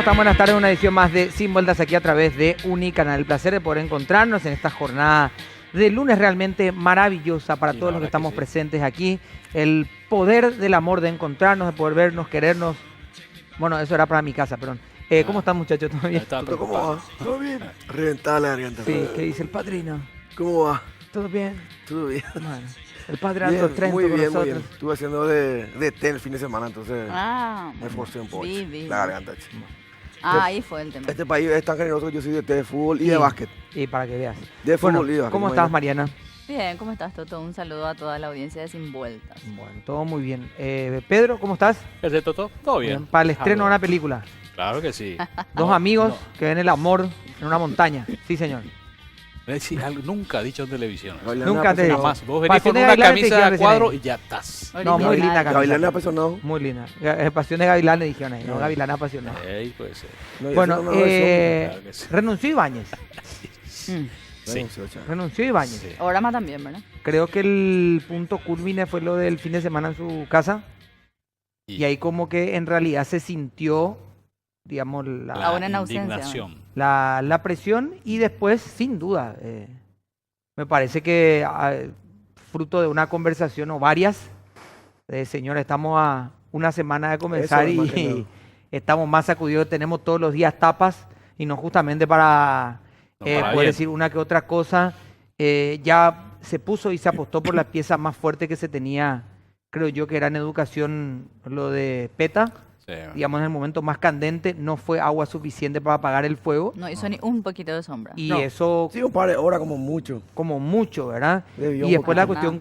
están? Buenas tardes, una edición más de Sin Vueltas aquí a través de Unicanal. El placer de poder encontrarnos en esta jornada de lunes realmente maravillosa para todos los que estamos presentes aquí. El poder del amor de encontrarnos, de poder vernos, querernos. Bueno, eso era para mi casa, perdón. ¿Cómo están, muchachos? ¿Todo bien? ¿Cómo va? ¿Todo bien? Reventada la garganta. Sí, ¿qué dice el padrino? ¿Cómo va? ¿Todo bien? Todo bien. Bueno, el padre Bien, Alto Trento muy con bien, muy nosotros. bien. Estuve haciendo de té el fin de semana, entonces me esforcé un poco. vi. La garganta, chico. Ahí fue el tema. Este país es tan generoso que yo soy de té de fútbol y Sí. de básquet. Y para que veas. De Bueno, fútbol y de básquet. ¿cómo estás, Mariana? Bien, ¿cómo estás, Toto? Un saludo a toda la audiencia de Sin Vueltas. Bueno, todo muy bien. Pedro, ¿cómo estás? ¿Es de Toto? Todo bien. Para el estreno de una película. Claro que sí. Dos amigos que ven el amor en una montaña. Sí, señor. Sí, algo nunca dicho en televisión. Nunca te digo. Jamás. Vos venís con Pasión de una Gavilanes te camisa dijeron de cuadro recién y ya estás. No, muy linda camisa. Gavilán apasionado. Muy linda. Pasión de Gavilanes dijeron ahí, no Gavilán apasionado. Ahí puede ser. No, y Bueno, eso no me versión. Claro que sí. renunció Ibáñez. Mm. Sí. Renunció Ibáñez. Sí. Orama también, ¿verdad? Creo que el punto culmine fue lo del fin de semana en su casa. Y ahí como que en realidad se sintió, digamos, Ahora en ausencia, indignación. la presión y después, sin duda, me parece que fruto de una conversación o varias, señores, estamos a una semana de comenzar Eso es más que y nada. estamos más sacudidos, tenemos todos los días tapas y no justamente para No, para poder bien. decir una que otra cosa. Ya se puso y se apostó por la pieza más fuerte que se tenía, creo yo que era en educación lo de PETA. Sí. Digamos, en el momento más candente, no fue agua suficiente para apagar el fuego. No hizo ni un poquito de sombra. Y No. eso Sí, un par de horas como mucho. como mucho, ¿verdad? Debió Y después la un poquito. cuestión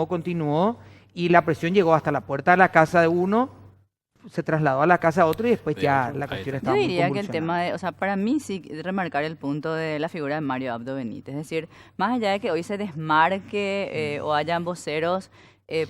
continuó y la presión llegó hasta la puerta de la casa de uno, se trasladó a la casa de otro y después De ya otro. la Ahí cuestión está. estaba Yo muy diría que el convulsionada. tema de, o sea, para mí sí remarcar el punto de la figura de Mario Abdo Benítez. Es decir, más allá de que hoy se desmarque o hayan voceros,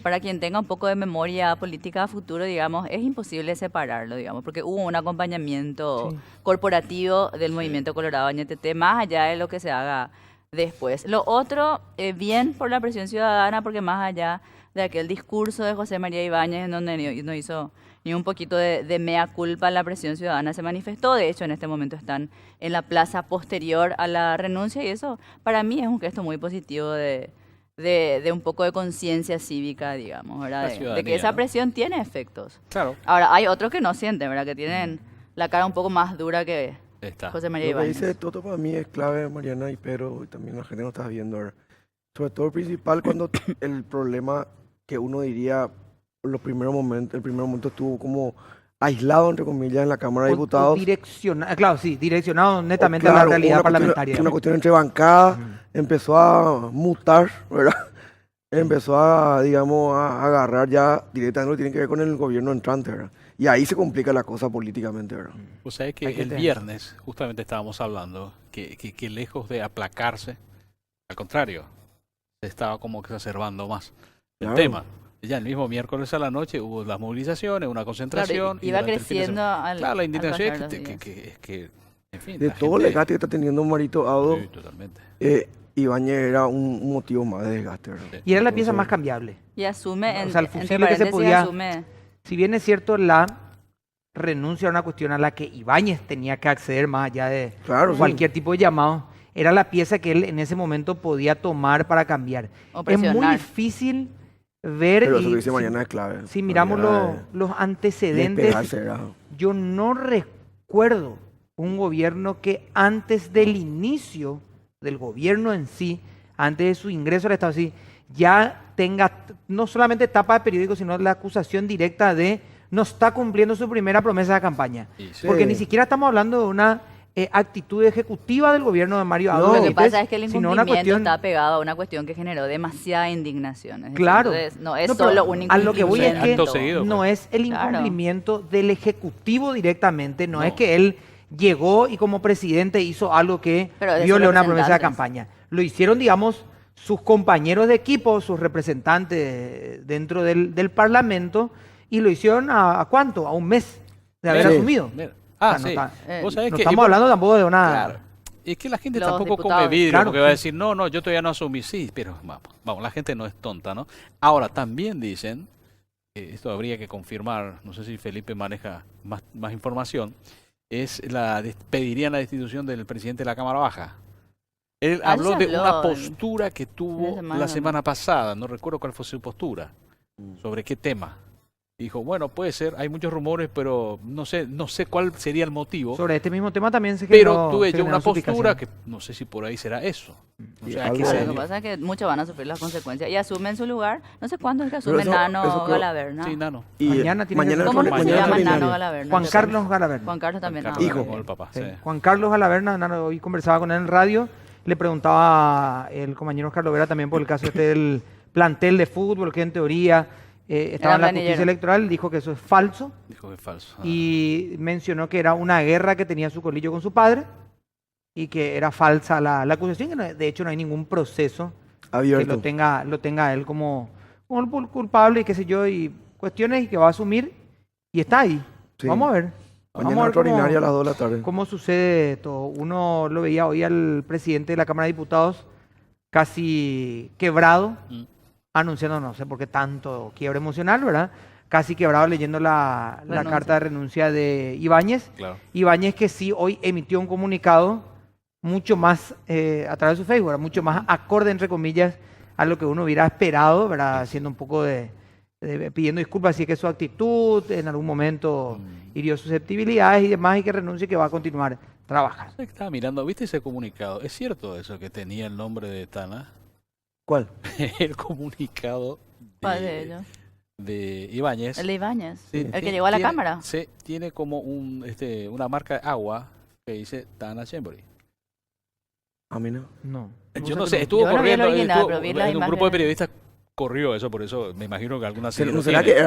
para quien tenga un poco de memoria política a futuro, digamos, es imposible separarlo, digamos, porque hubo un acompañamiento Sí. corporativo del movimiento Colorado Añetete, más allá de lo que se haga después. Lo otro, bien por la presión ciudadana, porque más allá de aquel discurso de José María Ibáñez, en donde no hizo ni un poquito de mea culpa, la presión ciudadana se manifestó. De hecho, en este momento están en la plaza posterior a la renuncia y eso para mí es un gesto muy positivo de un poco de conciencia cívica, digamos, ¿verdad? La De que ciudadanía, esa ¿no? presión tiene efectos. Claro. Ahora, hay otros que no sienten, ¿verdad? Que tienen la cara un poco más dura que Está. José María Lo que Ibáñez. dice Toto para mí es clave, Mariana y Pedro, y también la gente no está viendo ahora. Sobre todo el principal cuando el problema que uno diría, los primeros momentos, el primer momento estuvo como aislado, entre comillas, en la Cámara de Diputados. Claro, sí, direccionado netamente a Claro, la realidad una cuestión- parlamentaria. Una cuestión entre bancadas, empezó a mutar, ¿verdad? Empezó a, digamos, a agarrar ya directamente lo que tiene que ver con el gobierno entrante, ¿verdad? Y ahí se complica la cosa políticamente, ¿verdad? O sea, Hay que que el tener. viernes justamente estábamos hablando que lejos de aplacarse, al contrario, se estaba como exacerbando más el Claro. tema. Ya el mismo miércoles a la noche hubo las movilizaciones, una concentración. Claro, iba durante el fin de creciendo semana- al Claro, la al indignación pasar es los días. que, en fin. De la todo el gente- desgaste que está teniendo Marito Abdo, Sí, totalmente. Ibáñez era un motivo más de desgaste, ¿verdad? Sí. Y era la pieza Entonces, más cambiable. Y asume, O sea, el entre fusible que se paréntesis, podía- asume Si bien es cierto, la renuncia era una cuestión a la que Ibáñez tenía que acceder más allá de Claro, sí. cualquier tipo de llamado, era la pieza que él en ese momento podía tomar para cambiar. o Es muy presionar. difícil ver, Pero y eso que dice si- Mariana es clave. si miramos los antecedentes, Despegarse, ¿verdad? yo no recuerdo un gobierno que antes del inicio del gobierno en sí, antes de su ingreso al Estado, sí, ya tenga no solamente tapa de periódico, sino la acusación directa de no está cumpliendo su primera promesa de campaña. Y sí. Porque Sí. ni siquiera estamos hablando de una actitud ejecutiva del gobierno de Mario No. Abdo Lo que Benítez, pasa es que el sino una incumplimiento cuestión. está pegado a una cuestión que generó demasiada indignación. Es decir, Claro. entonces, no es No, pero solo un a incumplimiento. lo que voy es que Acto seguido, no pues. es el Claro. incumplimiento del Ejecutivo directamente, no No. es que él llegó y como presidente hizo algo que Pero de sus violó una promesa de representantes. campaña. Lo hicieron, digamos, sus compañeros de equipo, sus representantes dentro del Parlamento, y lo hicieron ¿a cuánto? A un mes de haber Sí. asumido. Mira. O Ah, sea, sí. no está- Vos sabés No que- estamos hablando tampoco de una... Claro. Es que la gente Los tampoco come diputados. vidrio, Claro, porque va a sí. decir, no, yo todavía no asumí. Sí, pero vamos, la gente no es tonta, ¿no? Ahora, también dicen esto habría que confirmar, no sé si Felipe maneja más información, pedirían la destitución del presidente de la Cámara Baja. Él Ah, habló se de habló una el postura que fin de tuvo semana, la ¿no? semana pasada, no recuerdo cuál fue su postura, sobre qué tema. Dijo, bueno, puede ser, hay muchos rumores, pero no sé cuál sería el motivo. Sobre este mismo tema también se Pero generó, tuve se yo generó una postura suspicacia. que no sé si por ahí será eso. O Y sea, algo que Claro, se- lo que se... pasa es que muchos van a sufrir las consecuencias y asumen su lugar. No sé cuándo es que Pero asume eso Nano creo- Galaverna. Sí, Nano. Y Mañana tiene que ser- ¿Cómo se mañana llama extraordinario. Nano Galaverna? Juan Carlos Galaverna. Juan Carlos también. Carlos, Hijo. como el papá, Sí. sí. Juan Carlos Galaverna, Nano, hoy conversaba con él en radio, le preguntaba el compañero Carlos Vera también por el caso este del plantel de fútbol, que en teoría estaba en la planillero. justicia electoral, dijo que eso es falso Dijo que es falso. y mencionó que era una guerra que tenía su colillo con su padre y que era falsa la acusación, que de hecho no hay ningún proceso que Abierto. lo tenga él como el culpable y qué sé yo, y cuestiones y que va a asumir y está ahí. Sí. Vamos a ver. Vamos Mañana a ver cómo- extraordinaria a las 2 de la tarde. cómo sucede todo. Uno lo veía hoy al presidente de la Cámara de Diputados casi quebrado, Mm. anunciando, no sé por qué tanto quiebre emocional, ¿verdad? Casi quebrado leyendo la Renuncia. carta de renuncia de Ibáñez. Claro. Ibáñez que sí hoy emitió un comunicado mucho más a través de su Facebook, ¿verdad? Mucho más acorde, entre comillas, a lo que uno hubiera esperado, ¿verdad? Haciendo un poco pidiendo disculpas si es que su actitud en algún momento hirió susceptibilidades y demás y que renuncie y que va a continuar trabajando. Estaba mirando, ¿viste ese comunicado? ¿Es cierto eso que tenía el nombre de Tana? ¿Cuál? El comunicado ¿Cuál de ellos? de Ibáñez. El de Ibáñez. Sí, El que tiene- llegó a la tiene- Cámara. Sí, tiene como una marca de agua que dice Tana Chembury. A mí no. No. Yo no sé, estuvo Yo no vi el corriendo, original, estuvo- pero vi las en un grupo de imágenes. periodistas corrió eso, por eso me imagino que alguna serie ¿No lo será tiene.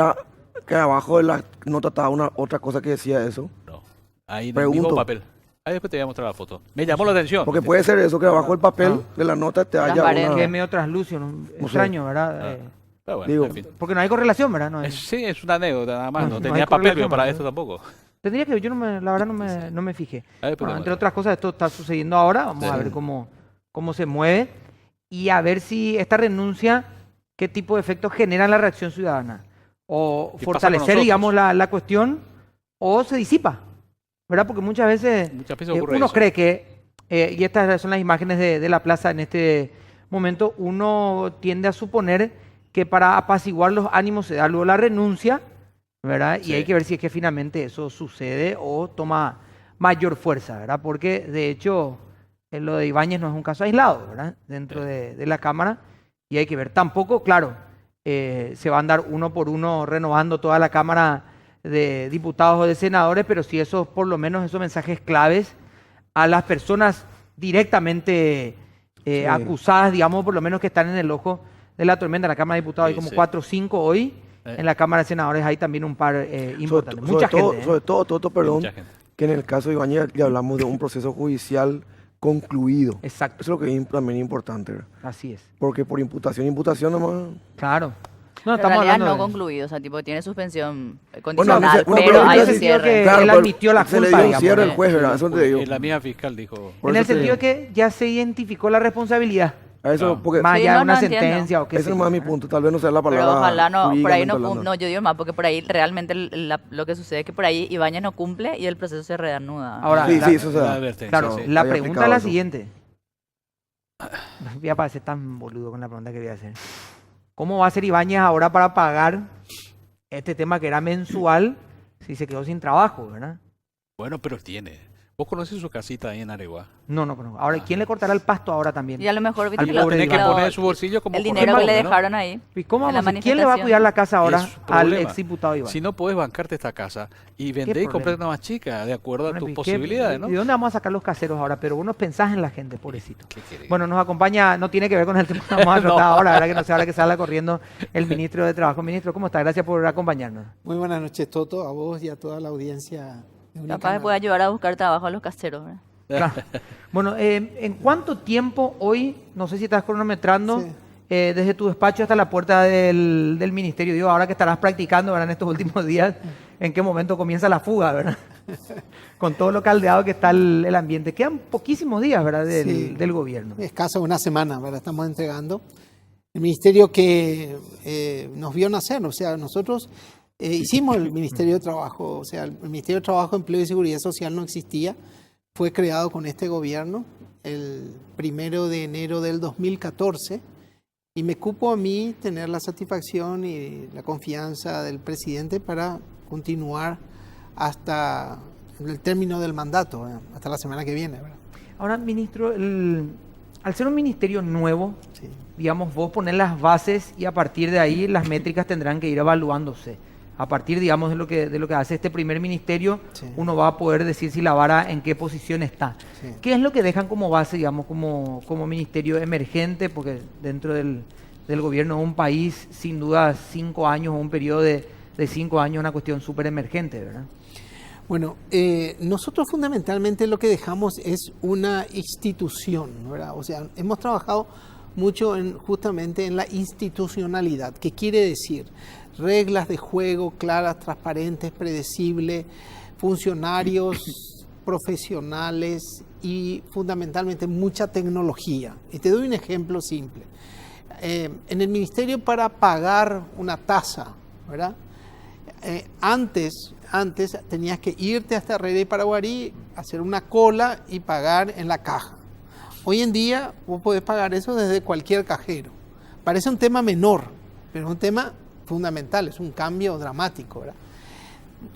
que abajo de la nota estaba otra cosa que decía eso? No, ahí en el mismo Pregunto. papel. Ahí después te voy a mostrar la foto. Me llamó la atención. Porque puede ser eso, que abajo del papel de la nota te haya Transparente. Que es una... medio traslúcido, ¿no? sé. Extraño, ¿verdad? Ah. Pero bueno, Digo, en fin. Porque no hay correlación, ¿verdad? No hay- Sí, es una anécdota nada más. No, No, no tenía hay papel correlación, para ¿no? esto tampoco. Tendría que, yo no me, la verdad no me fijé. Ahí después Bueno, te entre muestro. otras cosas, esto está sucediendo ahora. Vamos Sí. a ver cómo se mueve y a ver si esta renuncia, qué tipo de efectos genera en la reacción ciudadana. O ¿Qué pasa con fortalecer, nosotros? digamos, la cuestión, o se disipa. ¿Verdad? Porque muchas veces Muchas veces ocurre uno eso. cree que, y estas son las imágenes de la plaza en este momento, uno tiende a suponer que para apaciguar los ánimos se da luego la renuncia, ¿verdad? Y Sí. hay que ver si es que finalmente eso sucede o toma mayor fuerza, ¿verdad? Porque de hecho lo de Ibáñez no es un caso aislado, ¿verdad? Dentro de la Cámara y hay que ver. Tampoco, claro, se va a andar uno por uno renovando toda la Cámara de Diputados o de Senadores, pero sí esos, por lo menos esos mensajes claves a las personas directamente Sí. acusadas, digamos, por lo menos que están en el ojo de la tormenta. En la Cámara de Diputados hay Sí, como sí. 4 o 5 hoy. En la Cámara de Senadores hay también un par importantes. Mucha gente. Sobre todo, Toto, perdón, Mucha gente. que en el caso de Ibáñez ya hablamos de un proceso judicial concluido. Exacto, Eso es lo que es también importante, ¿verdad? así es. Porque por imputación nomás... Claro. No, En estamos realidad hablando no de- concluido, o sea, tipo, tiene suspensión Bueno, condicional, bueno, pero pero hay en un el sentido cierre. que- él admitió la se le culpa, dio un digamos, cierre ¿no? al juez, ¿verdad? Eso te digo. La misma fiscal dijo. Por En eso el te sentido digo. que ya se identificó la responsabilidad, A eso, Claro. porque más Sí, allá no, de una no entiendo. sentencia o qué ese sé es yo, más mi ¿verdad? punto. Tal vez no sea la palabra Pero ojalá no, por ahí jurídicamente no, hablando. no, yo digo más, porque por ahí realmente lo que sucede es que por ahí Ibáñez no cumple y el proceso se reanuda. Ahora, Sí, la- sí, eso se Una da. advertencia, Claro, sí. la había pregunta explicado es la eso. siguiente. Voy a parecer tan boludo con la pregunta que voy a hacer. ¿Cómo va a ser Ibáñez ahora para pagar este tema que era mensual si se quedó sin trabajo, verdad? Bueno, pero tiene. ¿Vos conocés su casita ahí en Aregua? No, no conozco. Ahora, ¿quién le cortará el pasto ahora también? Y a lo mejor viste Al que pobre Tenés que Iván. poner de su bolsillo como el dinero que le corresponde, ¿no? dejaron ahí. ¿Y cómo en la vamos a hacer? ¿Quién le va a cuidar la casa ahora Es su al problema. exdiputado Iván? Si no podés bancarte esta casa y vender y problema? comprar una más chica, de acuerdo a Bueno, tus ¿y qué- posibilidades, ¿no? ¿De dónde vamos a sacar los caseros ahora? Pero vos pensás en la gente, pobrecito. ¿Qué querés? Bueno, nos acompaña, no tiene que ver con el tema que vamos a tratar No. ahora, ¿verdad? Que no se habla que salga corriendo el ministro de Trabajo. Ministro, ¿cómo está? Gracias por acompañarnos. Muy buenas noches, Toto, a vos y a toda la audiencia. De Capaz Unicanal. que puede ayudar a buscar trabajo a los caseros. ¿verdad? Claro. Bueno, ¿en cuánto tiempo hoy, no sé si estás cronometrando, Sí. desde tu despacho hasta la puerta del ministerio, digo, ahora que estarás practicando, ¿verdad? En estos últimos días, ¿en qué momento comienza la fuga, verdad? Con todo lo caldeado que está el ambiente. Quedan poquísimos días, ¿verdad? Sí. Del gobierno. Escaso una semana, ¿verdad? Estamos entregando. El ministerio que nos vio nacer, o sea, nosotros hicimos el Ministerio de Trabajo, o sea, el Ministerio de Trabajo, Empleo y Seguridad Social no existía, fue creado con este gobierno el 1 de enero del 2014 y me cupo a mí tener la satisfacción y la confianza del presidente para continuar hasta el término del mandato, hasta la semana que viene, ¿verdad? Ahora, ministro, al ser un ministerio nuevo, Sí. digamos, vos poner las bases y a partir de ahí las métricas tendrán que ir evaluándose. A partir, digamos, de lo que hace este primer ministerio, Sí. uno va a poder decir si la vara en qué posición está. Sí. ¿Qué es lo que dejan como base, digamos, como ministerio emergente? Porque dentro del gobierno de un país, sin duda, 5 años o un periodo de 5 años es una cuestión súper emergente, ¿verdad? Bueno, nosotros fundamentalmente lo que dejamos es una institución, ¿verdad? O sea, hemos trabajado mucho justamente en la institucionalidad, que quiere decir reglas de juego claras, transparentes, predecibles, funcionarios profesionales y fundamentalmente mucha tecnología. Y te doy un ejemplo simple. En el ministerio para pagar una tasa, ¿verdad? Antes tenías que irte hasta Herrera y Paraguarí, hacer una cola y pagar en la caja. Hoy en día vos podés pagar eso desde cualquier cajero. Parece un tema menor, pero es un tema fundamental, es un cambio dramático, ¿verdad?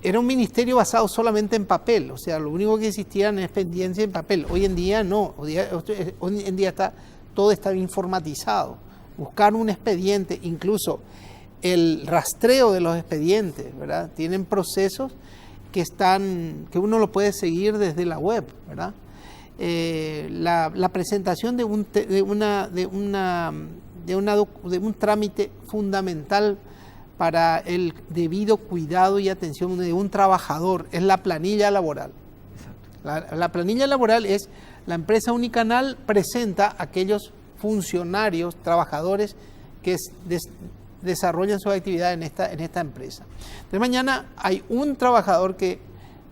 Era un ministerio basado solamente en papel, o sea, lo único que existía en expediente en papel. Hoy en día no, hoy en día todo está informatizado. Buscar un expediente, incluso el rastreo de los expedientes, ¿verdad? Tienen procesos que uno lo puede seguir desde la web, ¿verdad? La presentación de un trámite fundamental para el debido cuidado y atención de un trabajador es la planilla laboral. La planilla laboral es la empresa Unicanal presenta a aquellos funcionarios, trabajadores que desarrollan su actividad en esta empresa. De mañana hay un trabajador que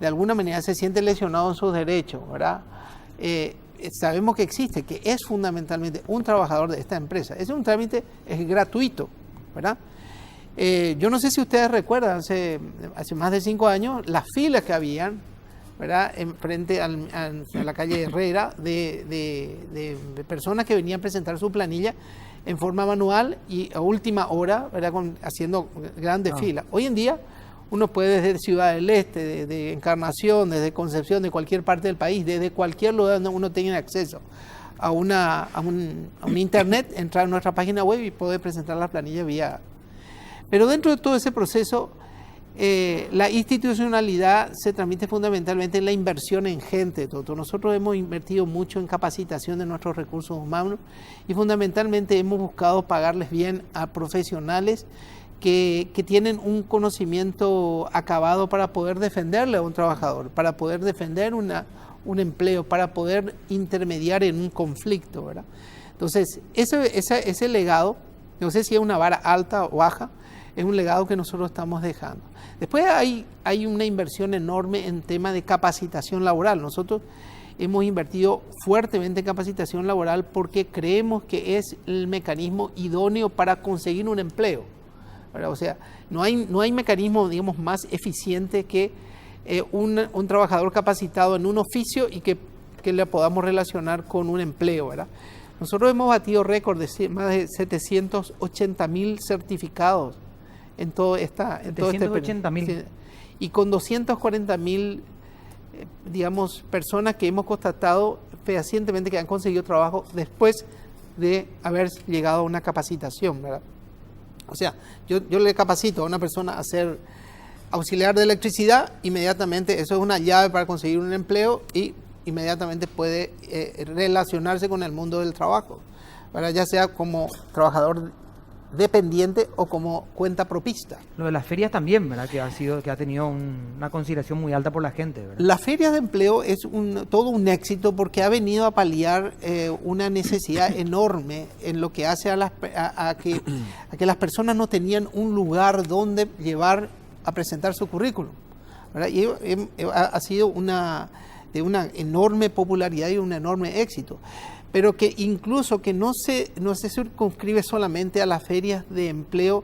de alguna manera se siente lesionado en sus derechos, ¿verdad? Sabemos que existe, que es fundamentalmente un trabajador de esta empresa. Es un trámite, es gratuito, ¿verdad? Yo no sé si ustedes recuerdan, hace más de 5 años, las filas que habían, ¿verdad? Frente a la calle Herrera de personas que venían a presentar su planilla en forma manual y a última hora, ¿verdad? Haciendo grandes filas. Hoy en día uno puede desde Ciudad del Este, desde Encarnación, desde Concepción, de cualquier parte del país, desde cualquier lugar donde uno tenga acceso a un internet, entrar a nuestra página web y poder presentar la planilla vía. Pero dentro de todo ese proceso, la institucionalidad se transmite fundamentalmente en la inversión en gente. Nosotros hemos invertido mucho en capacitación de nuestros recursos humanos y fundamentalmente hemos buscado pagarles bien a profesionales que tienen un conocimiento acabado para poder defenderle a un trabajador, para poder defender un empleo, para poder intermediar en un conflicto, ¿verdad? Entonces, ese legado, no sé si es una vara alta o baja, es un legado que nosotros estamos dejando. Después hay una inversión enorme en tema de capacitación laboral. Nosotros hemos invertido fuertemente en capacitación laboral porque creemos que es el mecanismo idóneo para conseguir un empleo, ¿verdad? O sea, no hay mecanismo, digamos, más eficiente que un trabajador capacitado en un oficio y que le podamos relacionar con un empleo, ¿verdad? Nosotros hemos batido récord de más de 780.000 certificados en todo este 780.000. y con 240.000 digamos, personas que hemos constatado fehacientemente que han conseguido trabajo después de haber llegado a una capacitación, ¿verdad? O sea, yo le capacito a una persona a ser auxiliar de electricidad, inmediatamente eso es una llave para conseguir un empleo y inmediatamente puede relacionarse con el mundo del trabajo, ¿verdad? Ya sea como trabajador dependiente o como cuenta propista. Lo de las ferias también, ¿verdad? Que ha tenido una consideración muy alta por la gente, ¿verdad? Las ferias de empleo es todo un éxito porque ha venido a paliar una necesidad enorme en lo que hace a que las personas no tenían un lugar donde llevar a presentar su currículum, ¿verdad? Y ha sido de una enorme popularidad y un enorme éxito. pero que incluso que no se circunscribe solamente a las ferias de empleo.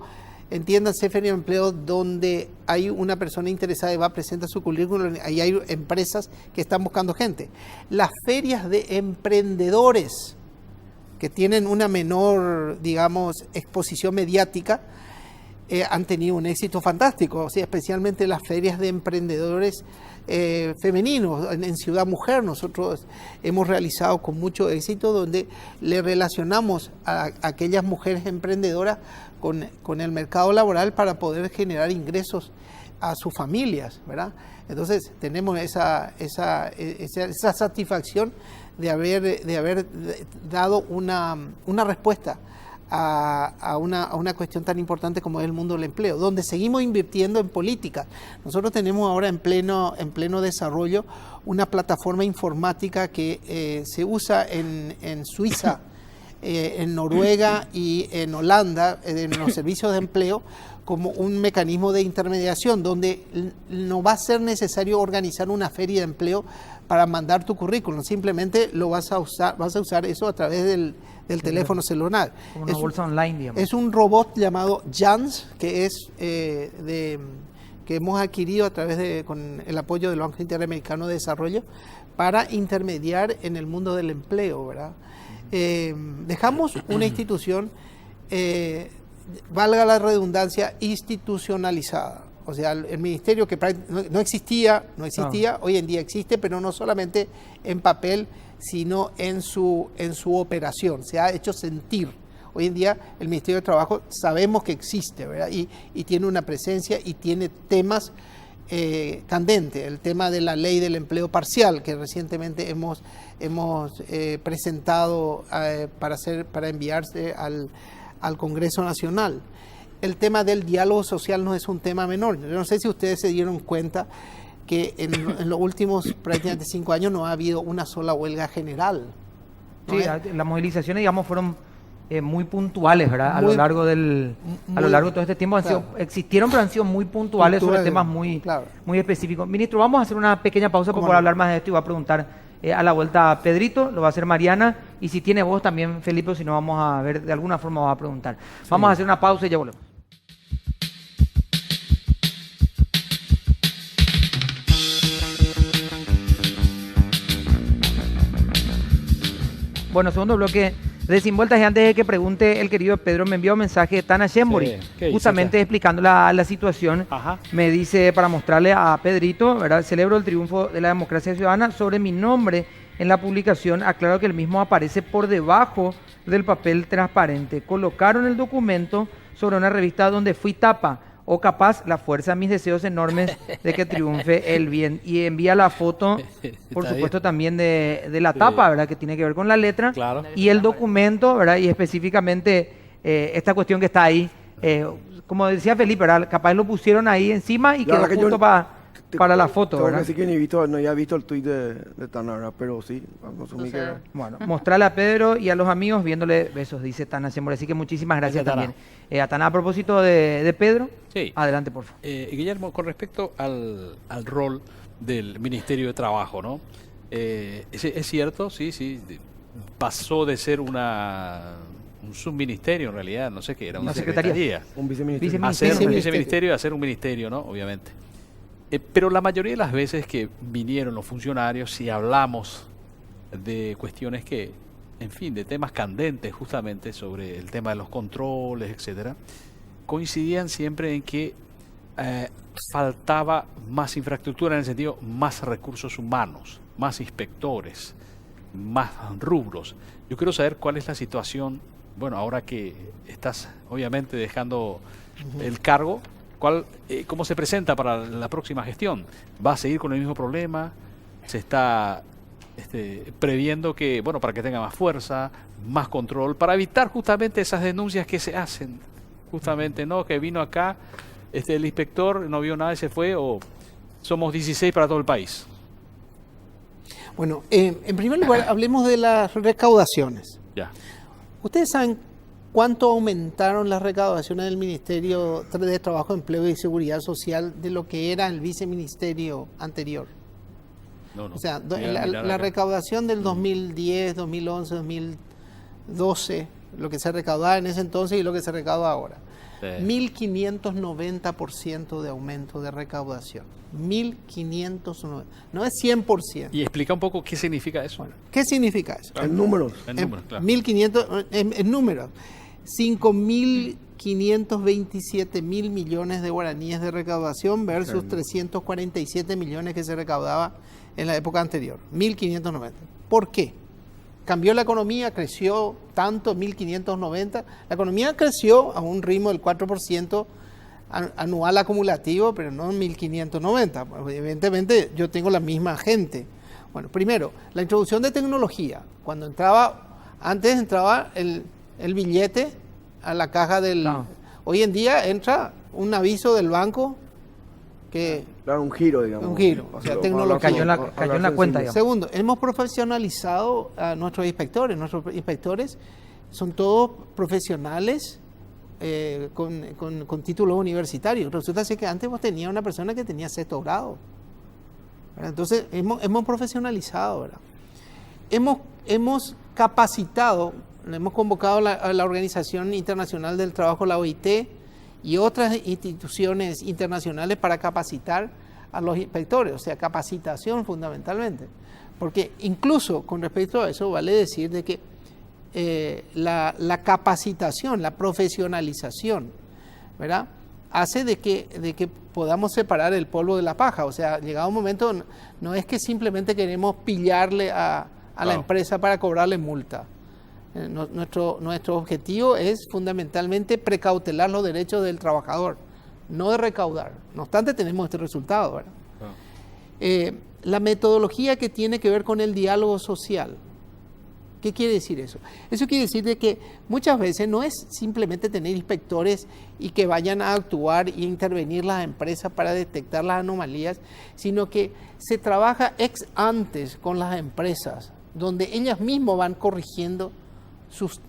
Entiéndase, feria de empleo donde hay una persona interesada y va a presentar su currículum, ahí hay empresas que están buscando gente. Las ferias de emprendedores que tienen una menor, digamos, exposición mediática, han tenido un éxito fantástico, o sea, especialmente las ferias de emprendedores femeninos. En Ciudad Mujer nosotros hemos realizado con mucho éxito, donde le relacionamos a aquellas mujeres emprendedoras con el mercado laboral para poder generar ingresos a sus familias, ¿verdad? Entonces tenemos esa satisfacción de haber dado una respuesta a una cuestión tan importante como es el mundo del empleo, donde seguimos invirtiendo en política. Nosotros tenemos ahora en pleno desarrollo una plataforma informática que se usa en Suiza, en Noruega y en Holanda, en los servicios de empleo, como un mecanismo de intermediación, donde no va a ser necesario organizar una feria de empleo para mandar tu currículum, simplemente lo vas a usar eso a través del teléfono celular. Como una bolsa online, digamos. Es un robot llamado Jans, que hemos adquirido a través con el apoyo del Banco Interamericano de Desarrollo para intermediar en el mundo del empleo, ¿verdad? Dejamos una institución, valga la redundancia, institucionalizada. O sea, el ministerio que no existía, hoy en día existe, pero no solamente en papel, sino en su operación. Se ha hecho sentir. Hoy en día el Ministerio de Trabajo sabemos que existe, ¿verdad? Y tiene una presencia y tiene temas candentes. El tema de la ley del empleo parcial, que recientemente hemos presentado para enviarse al Congreso Nacional. El tema del diálogo social no es un tema menor. Yo no sé si ustedes se dieron cuenta que en los últimos prácticamente 5 años no ha habido una sola huelga general. ¿No? Sí, las movilizaciones, digamos, fueron muy puntuales, ¿verdad? A lo largo de todo este tiempo existieron, pero han sido muy puntuales sobre temas muy específicos. Ministro, vamos a hacer una pequeña pausa para poder hablar más de esto y voy a preguntar a la vuelta a Pedrito, lo va a hacer Mariana, y si tiene voz también Felipe, o si no vamos a ver, de alguna forma va a preguntar. Sí. Vamos a hacer una pausa y ya volvemos. Bueno, segundo bloque de Sin Vueltas, y antes de que pregunte el querido Pedro, me envió un mensaje de Tana Shembori, justamente explicando la situación. Ajá. Me dice, para mostrarle a Pedrito, ¿verdad? Celebro el triunfo de la democracia ciudadana. Sobre mi nombre en la publicación, aclaro que el mismo aparece por debajo del papel transparente. Colocaron el documento sobre una revista donde fui tapa, o capaz la fuerza de mis deseos enormes de que triunfe el bien. Y envía la foto, por supuesto, también de la tapa, ¿verdad? Que tiene que ver con la letra. Claro. Y el documento, ¿verdad? Y específicamente esta cuestión que está ahí. Como decía Felipe, ¿verdad? Capaz lo pusieron ahí encima y quedó justo para la foto, ¿verdad? Sí que no había visto el tuit de Tana, ¿verdad? Pero sí, vamos a asumir que... Bueno, mostrarle a Pedro y a los amigos viéndole besos, dice Tana Shembori. Así que muchísimas gracias también. A Tana, a propósito de Pedro, sí. Adelante, por favor. Guillermo, con respecto al rol del Ministerio de Trabajo, ¿no? Es cierto, sí, pasó de ser un subministerio en realidad, no sé qué era, una secretaría. Un viceministerio. Un viceministerio a ser un ministerio, ¿no? Obviamente. Pero la mayoría de las veces que vinieron los funcionarios y hablamos de cuestiones que, en fin, de temas candentes justamente sobre el tema de los controles, etcétera, coincidían siempre en que faltaba más infraestructura, en el sentido más recursos humanos, más inspectores, más rubros. Yo quiero saber cuál es la situación, bueno, ahora que estás obviamente dejando el cargo. ¿Cómo se presenta para la próxima gestión? ¿Va a seguir con el mismo problema? ¿Se está previendo que, bueno, para que tenga más fuerza, más control, para evitar justamente esas denuncias que se hacen? Justamente, ¿no? Que vino acá, el inspector no vio nada y se fue, o somos 16 para todo el país. Bueno, en primer lugar, hablemos de las recaudaciones. Ya. Ustedes saben ¿cuánto aumentaron las recaudaciones del Ministerio de Trabajo, Empleo y Seguridad Social de lo que era el viceministerio anterior? No, no. O sea, Voy a mirar la acá. recaudación del 2010, 2011, 2012, lo que se recaudaba en ese entonces y lo que se recauda ahora. Sí. 1.590% de aumento de recaudación. 1.590. No es 100%. Y explica un poco qué significa eso. Bueno, ¿qué significa eso? En números. En números, claro. 1.500, en números, 5.527 mil millones de guaraníes de recaudación versus 347 millones que se recaudaba en la época anterior. 1.590. ¿Por qué? Cambió la economía, creció tanto, 1.590. La economía creció a un ritmo del 4% anual acumulativo, pero no en 1.590. Evidentemente yo tengo la misma gente. Bueno, primero, la introducción de tecnología. Cuando antes entraba el billete a la caja del... Claro. Hoy en día entra un aviso del banco que... Claro, un giro, digamos. Un giro, o sea, tecnología. Cayó en la cuenta, digamos. Segundo, hemos profesionalizado a nuestros inspectores. Nuestros inspectores son todos profesionales con títulos universitarios. Resulta ser que antes vos tenías una persona que tenía 6º grado. ¿Verdad? Entonces, hemos profesionalizado, ¿verdad? Hemos capacitado, hemos convocado a la Organización Internacional del Trabajo, la OIT, y otras instituciones internacionales para capacitar a los inspectores, o sea, capacitación fundamentalmente. Porque incluso con respecto a eso, vale decir de que la capacitación, la profesionalización, ¿verdad?, hace de que podamos separar el polvo de la paja. O sea, llegado un momento, no es que simplemente queremos pillarle a la Claro. empresa para cobrarle multa. Nuestro objetivo es fundamentalmente precautelar los derechos del trabajador, no de recaudar. No obstante, tenemos este resultado, ¿verdad? La metodología que tiene que ver con el diálogo social. ¿Qué quiere decir eso? Eso quiere decir de que muchas veces no es simplemente tener inspectores y que vayan a actuar y intervenir las empresas para detectar las anomalías, sino que se trabaja ex antes con las empresas, donde ellas mismas van corrigiendo sus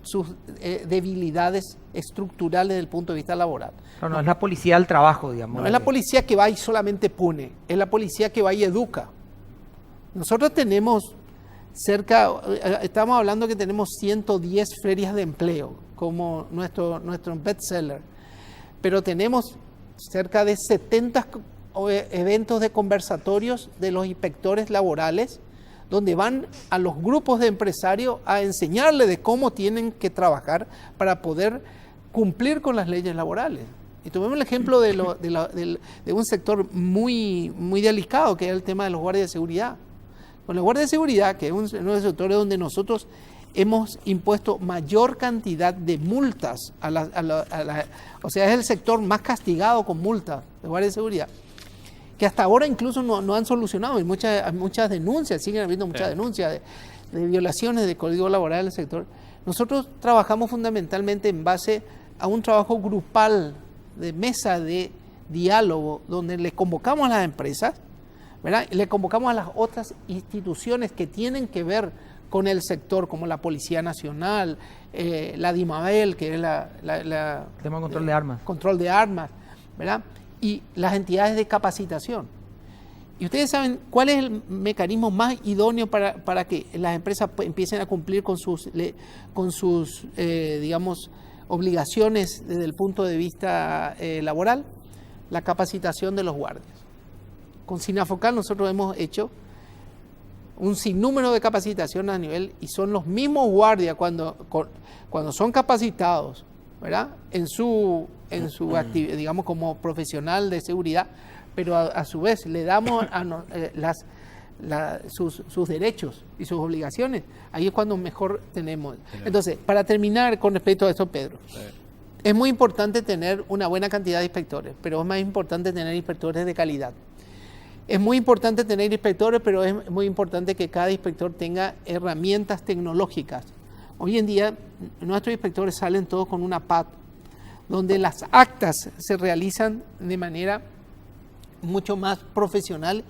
debilidades estructurales desde el punto de vista laboral. No es la policía del trabajo, digamos. No es la policía que va y solamente pune, es la policía que va y educa. Nosotros tenemos estamos hablando que tenemos 110 ferias de empleo como nuestro bestseller, pero tenemos cerca de 70 eventos de conversatorios de los inspectores laborales, donde van a los grupos de empresarios a enseñarles de cómo tienen que trabajar para poder cumplir con las leyes laborales. Y tomemos el ejemplo de un sector muy, muy delicado, que es el tema de los guardias de seguridad. Con los guardias de seguridad, que es uno de los sectores donde nosotros hemos impuesto mayor cantidad de multas, o sea, es el sector más castigado con multas de guardias de seguridad, que hasta ahora incluso no han solucionado. Hay muchas denuncias, siguen habiendo muchas denuncias de violaciones del Código Laboral del sector. Nosotros trabajamos fundamentalmente en base a un trabajo grupal de mesa de diálogo, donde le convocamos a las empresas, ¿verdad? Y le convocamos a las otras instituciones que tienen que ver con el sector, como la Policía Nacional, la DIMABEL, que es El tema de control de armas. Control de armas, ¿verdad? Y las entidades de capacitación. Y ustedes saben cuál es el mecanismo más idóneo para que las empresas empiecen a cumplir con sus digamos, obligaciones desde el punto de vista laboral. La capacitación de los guardias. Con Sinafocal nosotros hemos hecho un sinnúmero de capacitaciones a nivel, y son los mismos guardias cuando son capacitados, ¿verdad?, en su actividad, digamos, como profesional de seguridad, pero a su vez le damos sus derechos y sus obligaciones. Ahí es cuando mejor tenemos. Entonces, para terminar con respecto a eso, Pedro, es muy importante tener una buena cantidad de inspectores, pero es más importante tener inspectores de calidad. Es muy importante tener inspectores, pero es muy importante que cada inspector tenga herramientas tecnológicas. Hoy en día nuestros inspectores salen todos con una PAD, donde las actas se realizan de manera mucho más profesional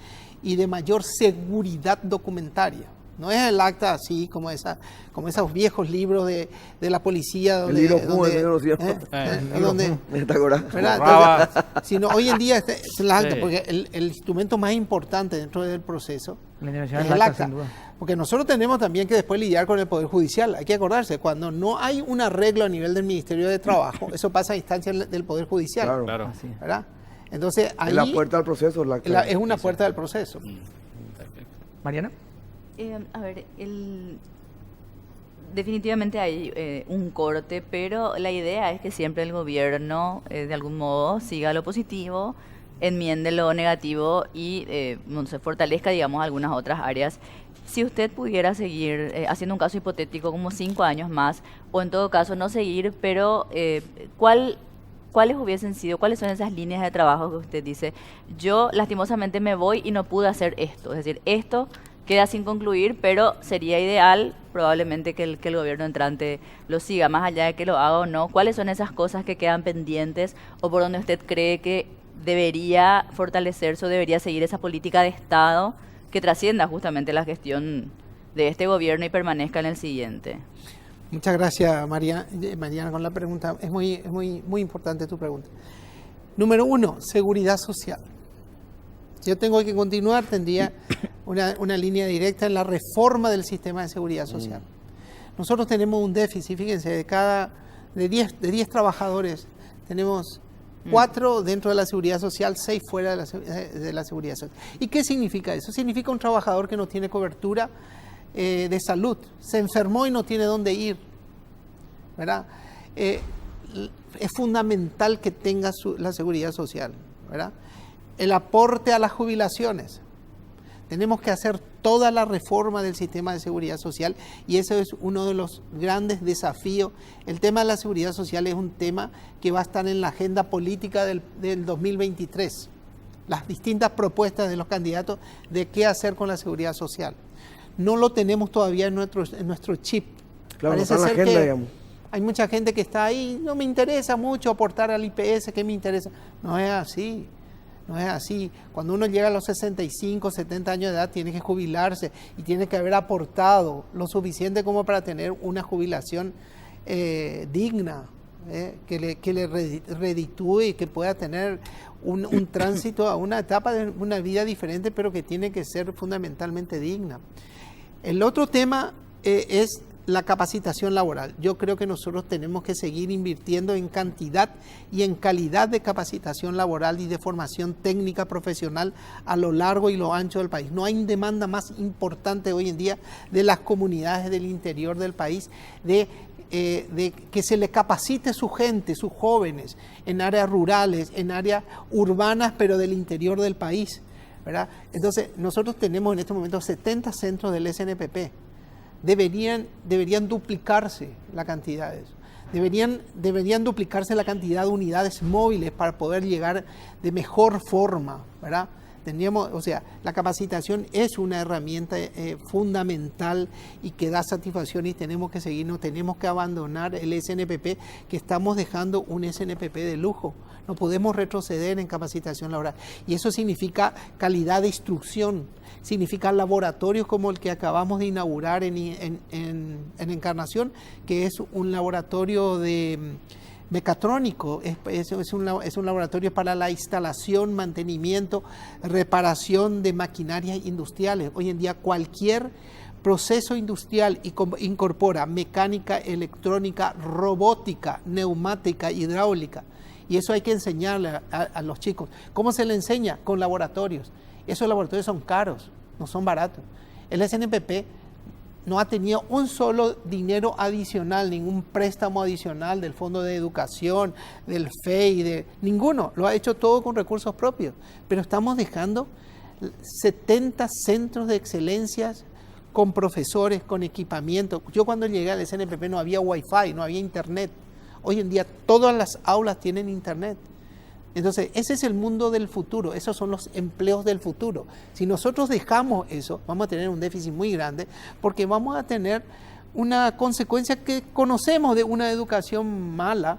y de mayor seguridad documentaria. No es el acta así como esos viejos libros de la policía. El libro Q, el libro donde, ¿te acordás? ¿verdad? Sino hoy en día es el acta, Sí. porque el instrumento más importante dentro del proceso La intervención es del el acta, acta. sin duda. Porque nosotros tenemos también que después lidiar con el Poder Judicial. Hay que acordarse, cuando no hay un arreglo a nivel del Ministerio de Trabajo, eso pasa a instancia del Poder Judicial. Claro. Claro. Así es. ¿Verdad? Entonces, ahí Es la puerta al proceso. es una puerta del proceso. Mariana. A ver, definitivamente hay un corte, pero la idea es que siempre el gobierno, de algún modo, siga lo positivo, enmiende lo negativo y no se fortalezca, digamos, algunas otras áreas. Si usted pudiera seguir haciendo un caso hipotético como 5 años más, o en todo caso no seguir, pero ¿cuáles son esas líneas de trabajo que usted dice? Yo lastimosamente me voy y no pude hacer esto, es decir, esto queda sin concluir, pero sería ideal probablemente que el gobierno entrante lo siga, más allá de que lo haga o no. ¿Cuáles son esas cosas que quedan pendientes o por donde usted cree que debería fortalecerse o debería seguir esa política de Estado que trascienda justamente la gestión de este gobierno y permanezca en el siguiente? Muchas gracias, Mariana, con la pregunta. Es muy importante tu pregunta. Número 1, seguridad social. Si yo tengo que continuar, tendría una línea directa en la reforma del sistema de seguridad social. Nosotros tenemos un déficit, fíjense, de 10 trabajadores, tenemos 4 dentro de la seguridad social, 6 fuera de la seguridad social. ¿Y qué significa eso? Significa un trabajador que no tiene cobertura de salud, se enfermó y no tiene dónde ir, ¿verdad? Es fundamental que tenga la seguridad social, ¿verdad? El aporte a las jubilaciones. Tenemos que hacer toda la reforma del sistema de seguridad social y ese es uno de los grandes desafíos. El tema de la seguridad social es un tema que va a estar en la agenda política del 2023. Las distintas propuestas de los candidatos de qué hacer con la seguridad social. No lo tenemos todavía en nuestro chip. Claro, Parece no está en la ser agenda, que digamos. hay mucha gente que está ahí, no me interesa mucho aportar al IPS, ¿qué me interesa? No es así. No es así. Cuando uno llega a los 65, 70 años de edad, tiene que jubilarse y tiene que haber aportado lo suficiente como para tener una jubilación digna, que le reditúe y que pueda tener un tránsito a una etapa de una vida diferente, pero que tiene que ser fundamentalmente digna. El otro tema es la capacitación laboral. Yo creo que nosotros tenemos que seguir invirtiendo en cantidad y en calidad de capacitación laboral y de formación técnica profesional a lo largo y lo ancho del país. No hay demanda más importante hoy en día de las comunidades del interior del país de que se le capacite su gente, sus jóvenes, en áreas rurales, en áreas urbanas, pero del interior del país, ¿verdad? Entonces, nosotros tenemos en este momento 70 centros del SNPP. Deberían duplicarse la cantidad de eso. Deberían duplicarse la cantidad de unidades móviles para poder llegar de mejor forma, ¿verdad? La capacitación es una herramienta fundamental y que da satisfacción y tenemos que seguir, no tenemos que abandonar el SNPP, que estamos dejando un SNPP de lujo. No podemos retroceder en capacitación laboral. Y eso significa calidad de instrucción, significa laboratorios como el que acabamos de inaugurar en Encarnación, que es un laboratorio de mecatrónico, es un laboratorio para la instalación, mantenimiento, reparación de maquinarias industriales. Hoy en día cualquier proceso industrial incorpora mecánica, electrónica, robótica, neumática, hidráulica. Y eso hay que enseñarle a los chicos. ¿Cómo se le enseña? Con laboratorios. Esos laboratorios son caros, no son baratos. El SNPP no ha tenido un solo dinero adicional, ningún préstamo adicional del Fondo de Educación, del FEI, ninguno. Lo ha hecho todo con recursos propios. Pero estamos dejando 70 centros de excelencias con profesores, con equipamiento. Yo cuando llegué al SNPP no había Wi-Fi, no había internet. Hoy en día todas las aulas tienen internet. Entonces, ese es el mundo del futuro, esos son los empleos del futuro. Si nosotros dejamos eso, vamos a tener un déficit muy grande, porque vamos a tener una consecuencia que conocemos de una educación mala,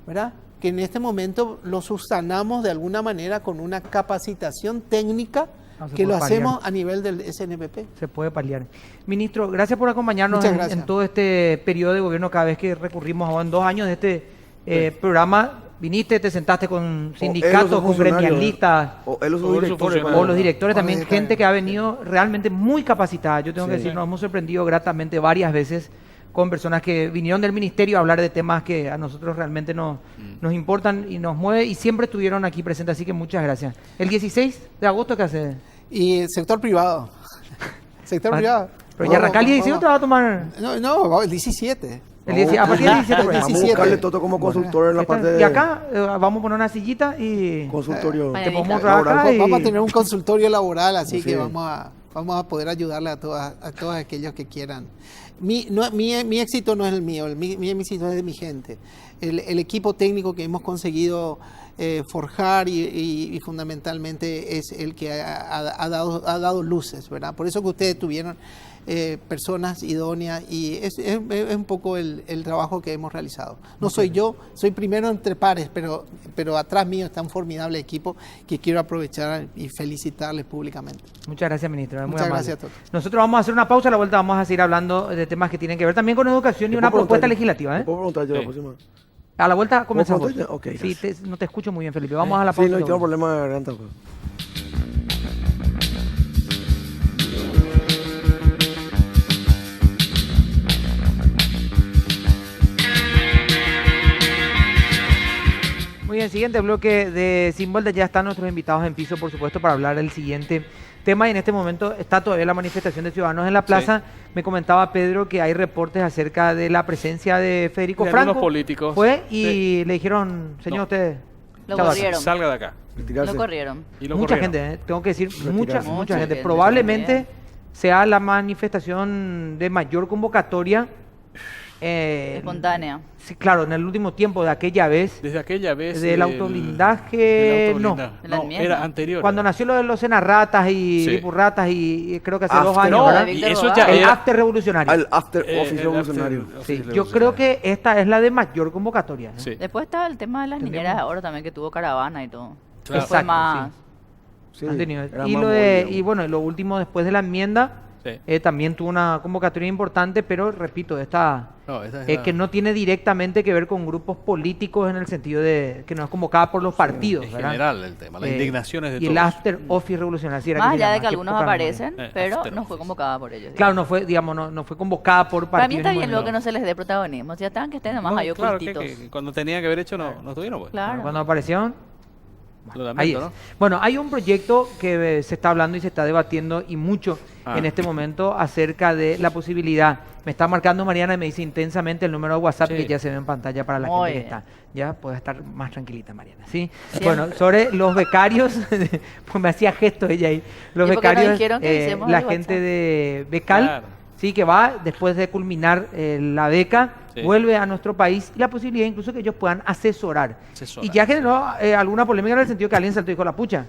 ¿verdad? Que en este momento lo subsanamos de alguna manera con una capacitación técnica, No, se que lo puede paliar. hacemos a nivel del SNPP. Se puede paliar. Ministro, gracias por acompañarnos Muchas en, gracias. en todo este periodo de gobierno. Cada vez que recurrimos en 2 años de este programa, viniste, te sentaste con sindicatos, con gremialistas, O él o sus O los directores. funcionarios. o los directores también, Está bien. gente que ha venido realmente muy capacitada. Yo tengo que Sí. decir, nos hemos sorprendido gratamente varias veces con personas que vinieron del ministerio a hablar de temas que a nosotros realmente nos importan y nos mueve y siempre estuvieron aquí presentes, así que muchas gracias. El 16 de agosto, ¿qué hace? Y el sector privado. Sector Ah, privado. Pero ya arranca el 18 te va a tomar... No, el 17. El 17, a partir del 17 por ahí. El Vamos a 17. buscarle Toto como consultor en la parte de Y acá vamos a poner una sillita y consultorio. Te te podemos Laboral. trabajar acá y... Vamos a tener un consultorio laboral, así Sí. que vamos a poder ayudarle a todos aquellos que quieran. Mi éxito no es el mío, mi éxito es de mi gente. El equipo técnico que hemos conseguido forjar y fundamentalmente es el que ha dado luces, ¿verdad? Por eso que ustedes tuvieron personas idóneas y es un poco el trabajo que hemos realizado. No soy yo, soy primero entre pares, pero atrás mío está un formidable equipo que quiero aprovechar y felicitarles públicamente. Muchas gracias, ministro. Muy Muchas amable. gracias a todos. Nosotros vamos a hacer una pausa, a la vuelta vamos a seguir hablando de temas que tienen que ver también con educación y una propuesta legislativa. ¿Puedo preguntar yo la Sí. próxima? A la vuelta comenzamos. preguntar ya? Ok, Sí, gracias. no te escucho muy bien, Felipe. Vamos a la Sí, pausa. no, y tengo volvemos. problema de garganta. Pues. Muy bien, siguiente bloque de Sin Vuelta. Ya están nuestros invitados en piso, por supuesto, para hablar del siguiente tema. Y en este momento está todavía la manifestación de ciudadanos en la plaza. Me comentaba Pedro que hay reportes acerca de la presencia de Federico De Franco. algunos políticos. Fue y Sí. le dijeron, señor, No. usted... Lo chao, corrieron. Salga de acá. Retirarse. Lo corrieron. Y lo Mucha corrieron. gente, tengo que decir, mucha Retirarse. Mucha gente. gente Probablemente también. sea la manifestación de mayor convocatoria. Espontánea. Sí, claro, en el último tiempo de aquella vez, Desde aquella vez. del autoblindaje, no. De la No, enmienda. era anterior. Cuando nació lo de los enarratas y Sí. dipurratas y creo que hace After. 2 años, No, ¿verdad? y Víctor eso Rodas. ya El era. after revolucionario. Al after el office revolucionario. Sí, yo creo que esta es la de mayor convocatoria. ¿eh? Sí. Después está el tema de las Entendemos. niñeras ahora también, que tuvo caravana y todo. Claro. Fue Exacto, más... Sí, Han tenido. era Y más lo de, movido. y bueno, lo último después de la enmienda, Sí. también tuvo una convocatoria importante, pero repito, esta No, esa es la- que no tiene directamente que ver con grupos políticos en el sentido de que no es convocada por los partidos, Es ¿verdad? general el tema. Las Eh, indignaciones de y todos. el after office revolucionario. así era Más que se allá de llama, que algunos poca memoria. aparecen, pero after no fue office. convocada por ellos. Claro, no fue, digamos, no fue convocada por Para mí partidos. está ni bien por luego que nada. no se les dé protagonismo. Si ya están, que estén nomás No, ahí claro, que ocultitos. cuando tenían que haber hecho no estuvieron, pues. Claro. Cuando aparecieron, Lo ahí lamento, es. ¿no? Bueno, hay un proyecto que se está hablando y se está debatiendo y mucho Ah. en este momento acerca de la posibilidad. Me está marcando Mariana y me dice intensamente el número de WhatsApp Sí. que ya se ve en pantalla para la Muy gente que bien. está. Ya puede estar más tranquilita, Mariana. ¿sí? Siempre. Bueno, sobre los becarios, pues me hacía gesto ella ahí. Los ¿Y por qué no becarios, dijeron que hicimos la el gente WhatsApp? de Becal, Claro. sí, que va después de culminar la beca, Sí. vuelve a nuestro país y la posibilidad incluso que ellos puedan asesorar. Asesorar. Y ya generó alguna polémica en el sentido que alguien saltó y dijo la pucha.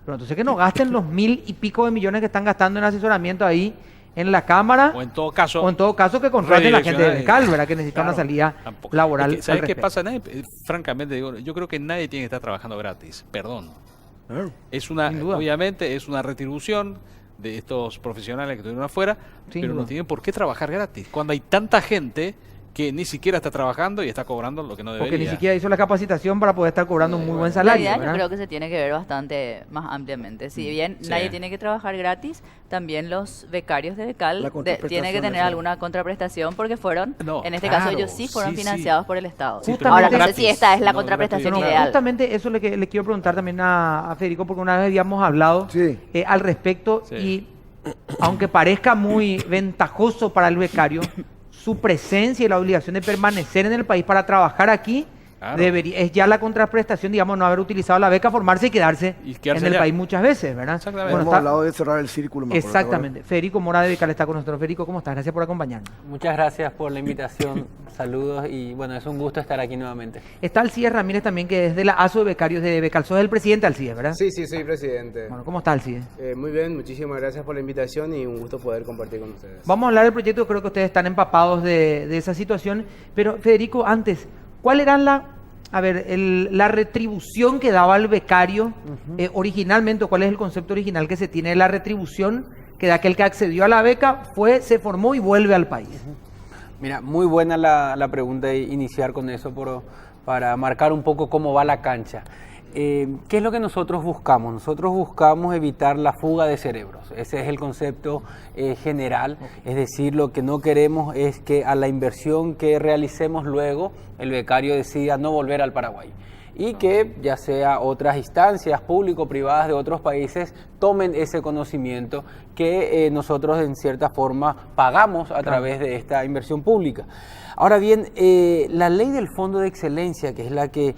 Pero entonces que no gasten los 1.000 y pico de millones que están gastando en asesoramiento ahí en la Cámara. O en todo caso. O en todo caso que contraten a la gente de redireccionar. Becal, ¿verdad? Que necesita una Claro, salida tampoco. laboral. Es que, ¿sabes al qué respecto. pasa? Francamente, digo, yo creo que nadie tiene que estar trabajando gratis. Perdón. Claro. Es una, Sin duda. obviamente, es una retribución de estos profesionales que estuvieron afuera, Sin pero duda. no tienen por qué trabajar gratis. Cuando hay tanta gente que ni siquiera está trabajando y está cobrando lo que no debería. Porque ni siquiera hizo la capacitación para poder estar cobrando un muy buen La salario. realidad yo ¿verdad? creo que se tiene que ver bastante más ampliamente. Si bien Sí. nadie tiene que trabajar gratis, también los becarios de Becal La contraprestación tienen que tener esa. alguna contraprestación porque fueron, No, en este claro, caso ellos sí fueron sí, sí. financiados por el Estado. Sí, pero Ahora no no sé si gratis, esta es la no contraprestación gratuito. No, ideal. justamente eso le quiero preguntar también a Federico, porque una vez habíamos hablado Sí. al respecto Sí. y aunque parezca muy ventajoso para el becario, su presencia y la obligación de permanecer en el país para trabajar aquí Claro. es ya la contraprestación, digamos, no haber utilizado la beca, formarse y quedarse quedarse en el allá. país muchas veces, ¿verdad? Exactamente. Bueno, Hemos está- hablado de cerrar el círculo. me acuerdo, exactamente. Federico Mora de Becal está con nosotros. Federico, ¿cómo estás? Gracias por acompañarnos. Muchas gracias por la invitación, saludos y bueno, es un gusto estar aquí nuevamente. Está Alcides Ramírez también, que es de la ASO de Becarios de Becal. Sos el presidente Alcides, ¿verdad? Sí, sí, soy presidente. Bueno, ¿cómo está Alcides? Muy bien, muchísimas gracias por la invitación y un gusto poder compartir con ustedes. Vamos a hablar del proyecto, creo que ustedes están empapados de esa situación, pero Federico, antes, ¿cuál era a ver, la retribución que daba el becario, originalmente, ¿cuál es el concepto original que se tiene de la retribución? Que de aquel que accedió a la beca se formó y vuelve al país. Mira, muy buena la pregunta y iniciar con eso para marcar un poco cómo va la cancha. ¿Qué es lo que nosotros buscamos? Nosotros buscamos evitar la fuga de cerebros. Ese es el concepto general. Es decir, lo que no queremos es que a la inversión que realicemos luego, el becario decida no volver al Paraguay. Y que ya sea otras instancias público-privadas de otros países tomen ese conocimiento que nosotros en cierta forma pagamos a través de esta inversión pública. Ahora bien, la ley del Fondo de Excelencia, que es la que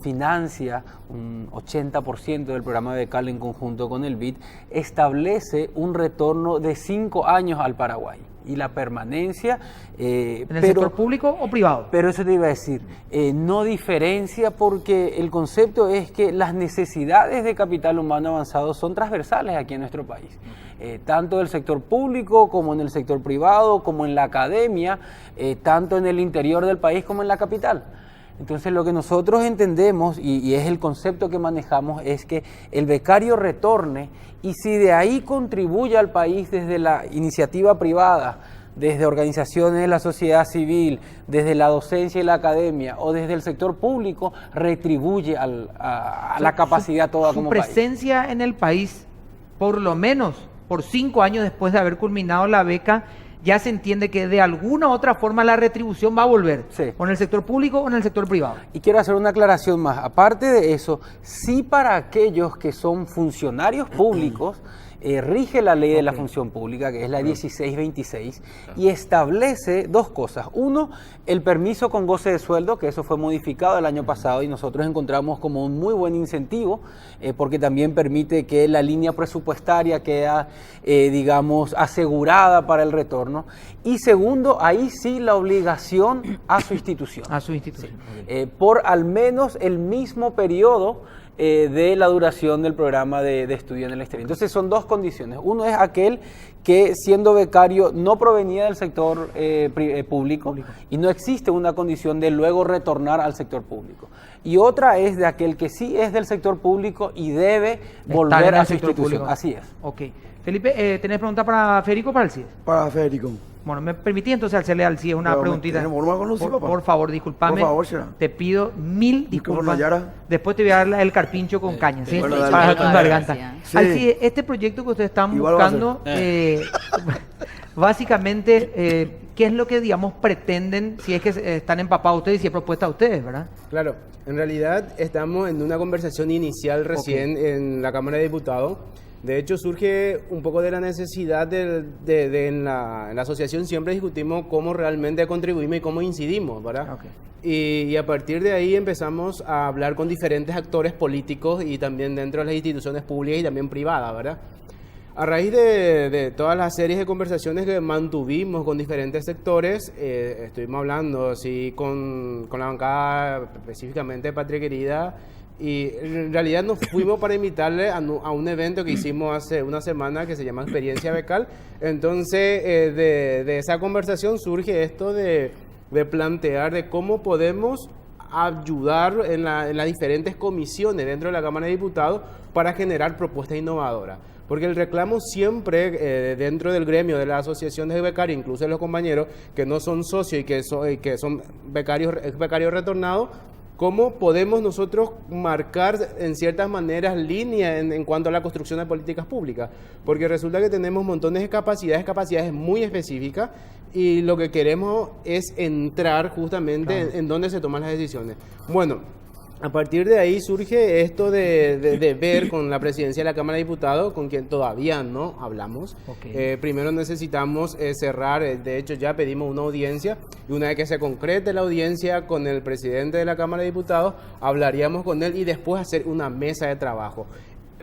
financia un 80% del programa becal en conjunto con el BID, establece un retorno de 5 años al Paraguay. Y la permanencia... ¿En el sector público o privado? Pero eso te iba a decir, no diferencia porque el concepto es que las necesidades de capital humano avanzado son transversales aquí en nuestro país. Tanto del sector público como en el sector privado, como en la academia, tanto en el interior del país como en la capital. Entonces lo que nosotros entendemos, y es el concepto que manejamos, es que el becario retorne y si de ahí contribuye al país desde la iniciativa privada, desde organizaciones de la sociedad civil, desde la docencia y la academia o desde el sector público, retribuye a la capacidad toda como país. Su presencia en el país, por lo menos por 5 años después de haber culminado la beca, ya se entiende que de alguna u otra forma la retribución va a volver, sí, o en el sector público o en el sector privado. Y quiero hacer una aclaración más. Aparte de eso, sí para aquellos que son funcionarios públicos, rige la ley de la función pública, que es la 1626, y establece dos cosas. Uno, el permiso con goce de sueldo, que eso fue modificado el año pasado y nosotros encontramos como un muy buen incentivo, porque también permite que la línea presupuestaria queda, digamos, asegurada para el retorno. Y segundo, ahí sí la obligación a su institución. A su institución. Sí. Por al menos el mismo periodo de la duración del programa de estudio en el exterior. Entonces son dos condiciones. Uno es aquel que siendo becario no provenía del sector público y no existe una condición de luego retornar al sector público. Y otra es de aquel que sí es del sector público y debe volver a su institución. Así es. Ok. Felipe, ¿tenés pregunta para Federico o para el CIE? Para Federico. Bueno, ¿me permití entonces hacerle al CIE una preguntita? Por favor, discúlpame. Por favor, será. Te pido 1000 disculpas. Yara. Después te voy a dar el carpincho con caña, ¿sí? Bueno, Para tu garganta. Sí. Al CIE, este proyecto que ustedes están Igual buscando, básicamente, ¿qué es lo que, digamos, pretenden, si es que están empapados ustedes y si es propuesta a ustedes, ¿verdad? Claro, en realidad estamos en una conversación inicial recién en la Cámara de Diputados. De hecho, surge un poco de la necesidad en la asociación siempre discutimos cómo realmente contribuimos y cómo incidimos, ¿verdad? Okay. Y a partir de ahí empezamos a hablar con diferentes actores políticos y también dentro de las instituciones públicas y también privadas, ¿verdad? A raíz de todas las series de conversaciones que mantuvimos con diferentes sectores, estuvimos hablando así con la bancada, específicamente Patria Querida, y en realidad nos fuimos para invitarle a un evento que hicimos hace una semana que se llama Experiencia Becal. Entonces, de esa conversación surge esto de plantear de cómo podemos ayudar en las diferentes comisiones dentro de la Cámara de Diputados para generar propuestas innovadoras. Porque el reclamo siempre dentro del gremio de las asociaciones de becarios, incluso de los compañeros que no son socios y que son becarios retornados, ¿cómo podemos nosotros marcar en ciertas maneras líneas en cuanto a la construcción de políticas públicas? Porque resulta que tenemos montones de capacidades muy específicas y lo que queremos es entrar justamente en donde se toman las decisiones. Bueno, a partir de ahí surge esto de ver con la presidencia de la Cámara de Diputados, con quien todavía no hablamos. Okay. Primero necesitamos cerrar, de hecho ya pedimos una audiencia, y una vez que se concrete la audiencia con el presidente de la Cámara de Diputados, hablaríamos con él y después hacer una mesa de trabajo.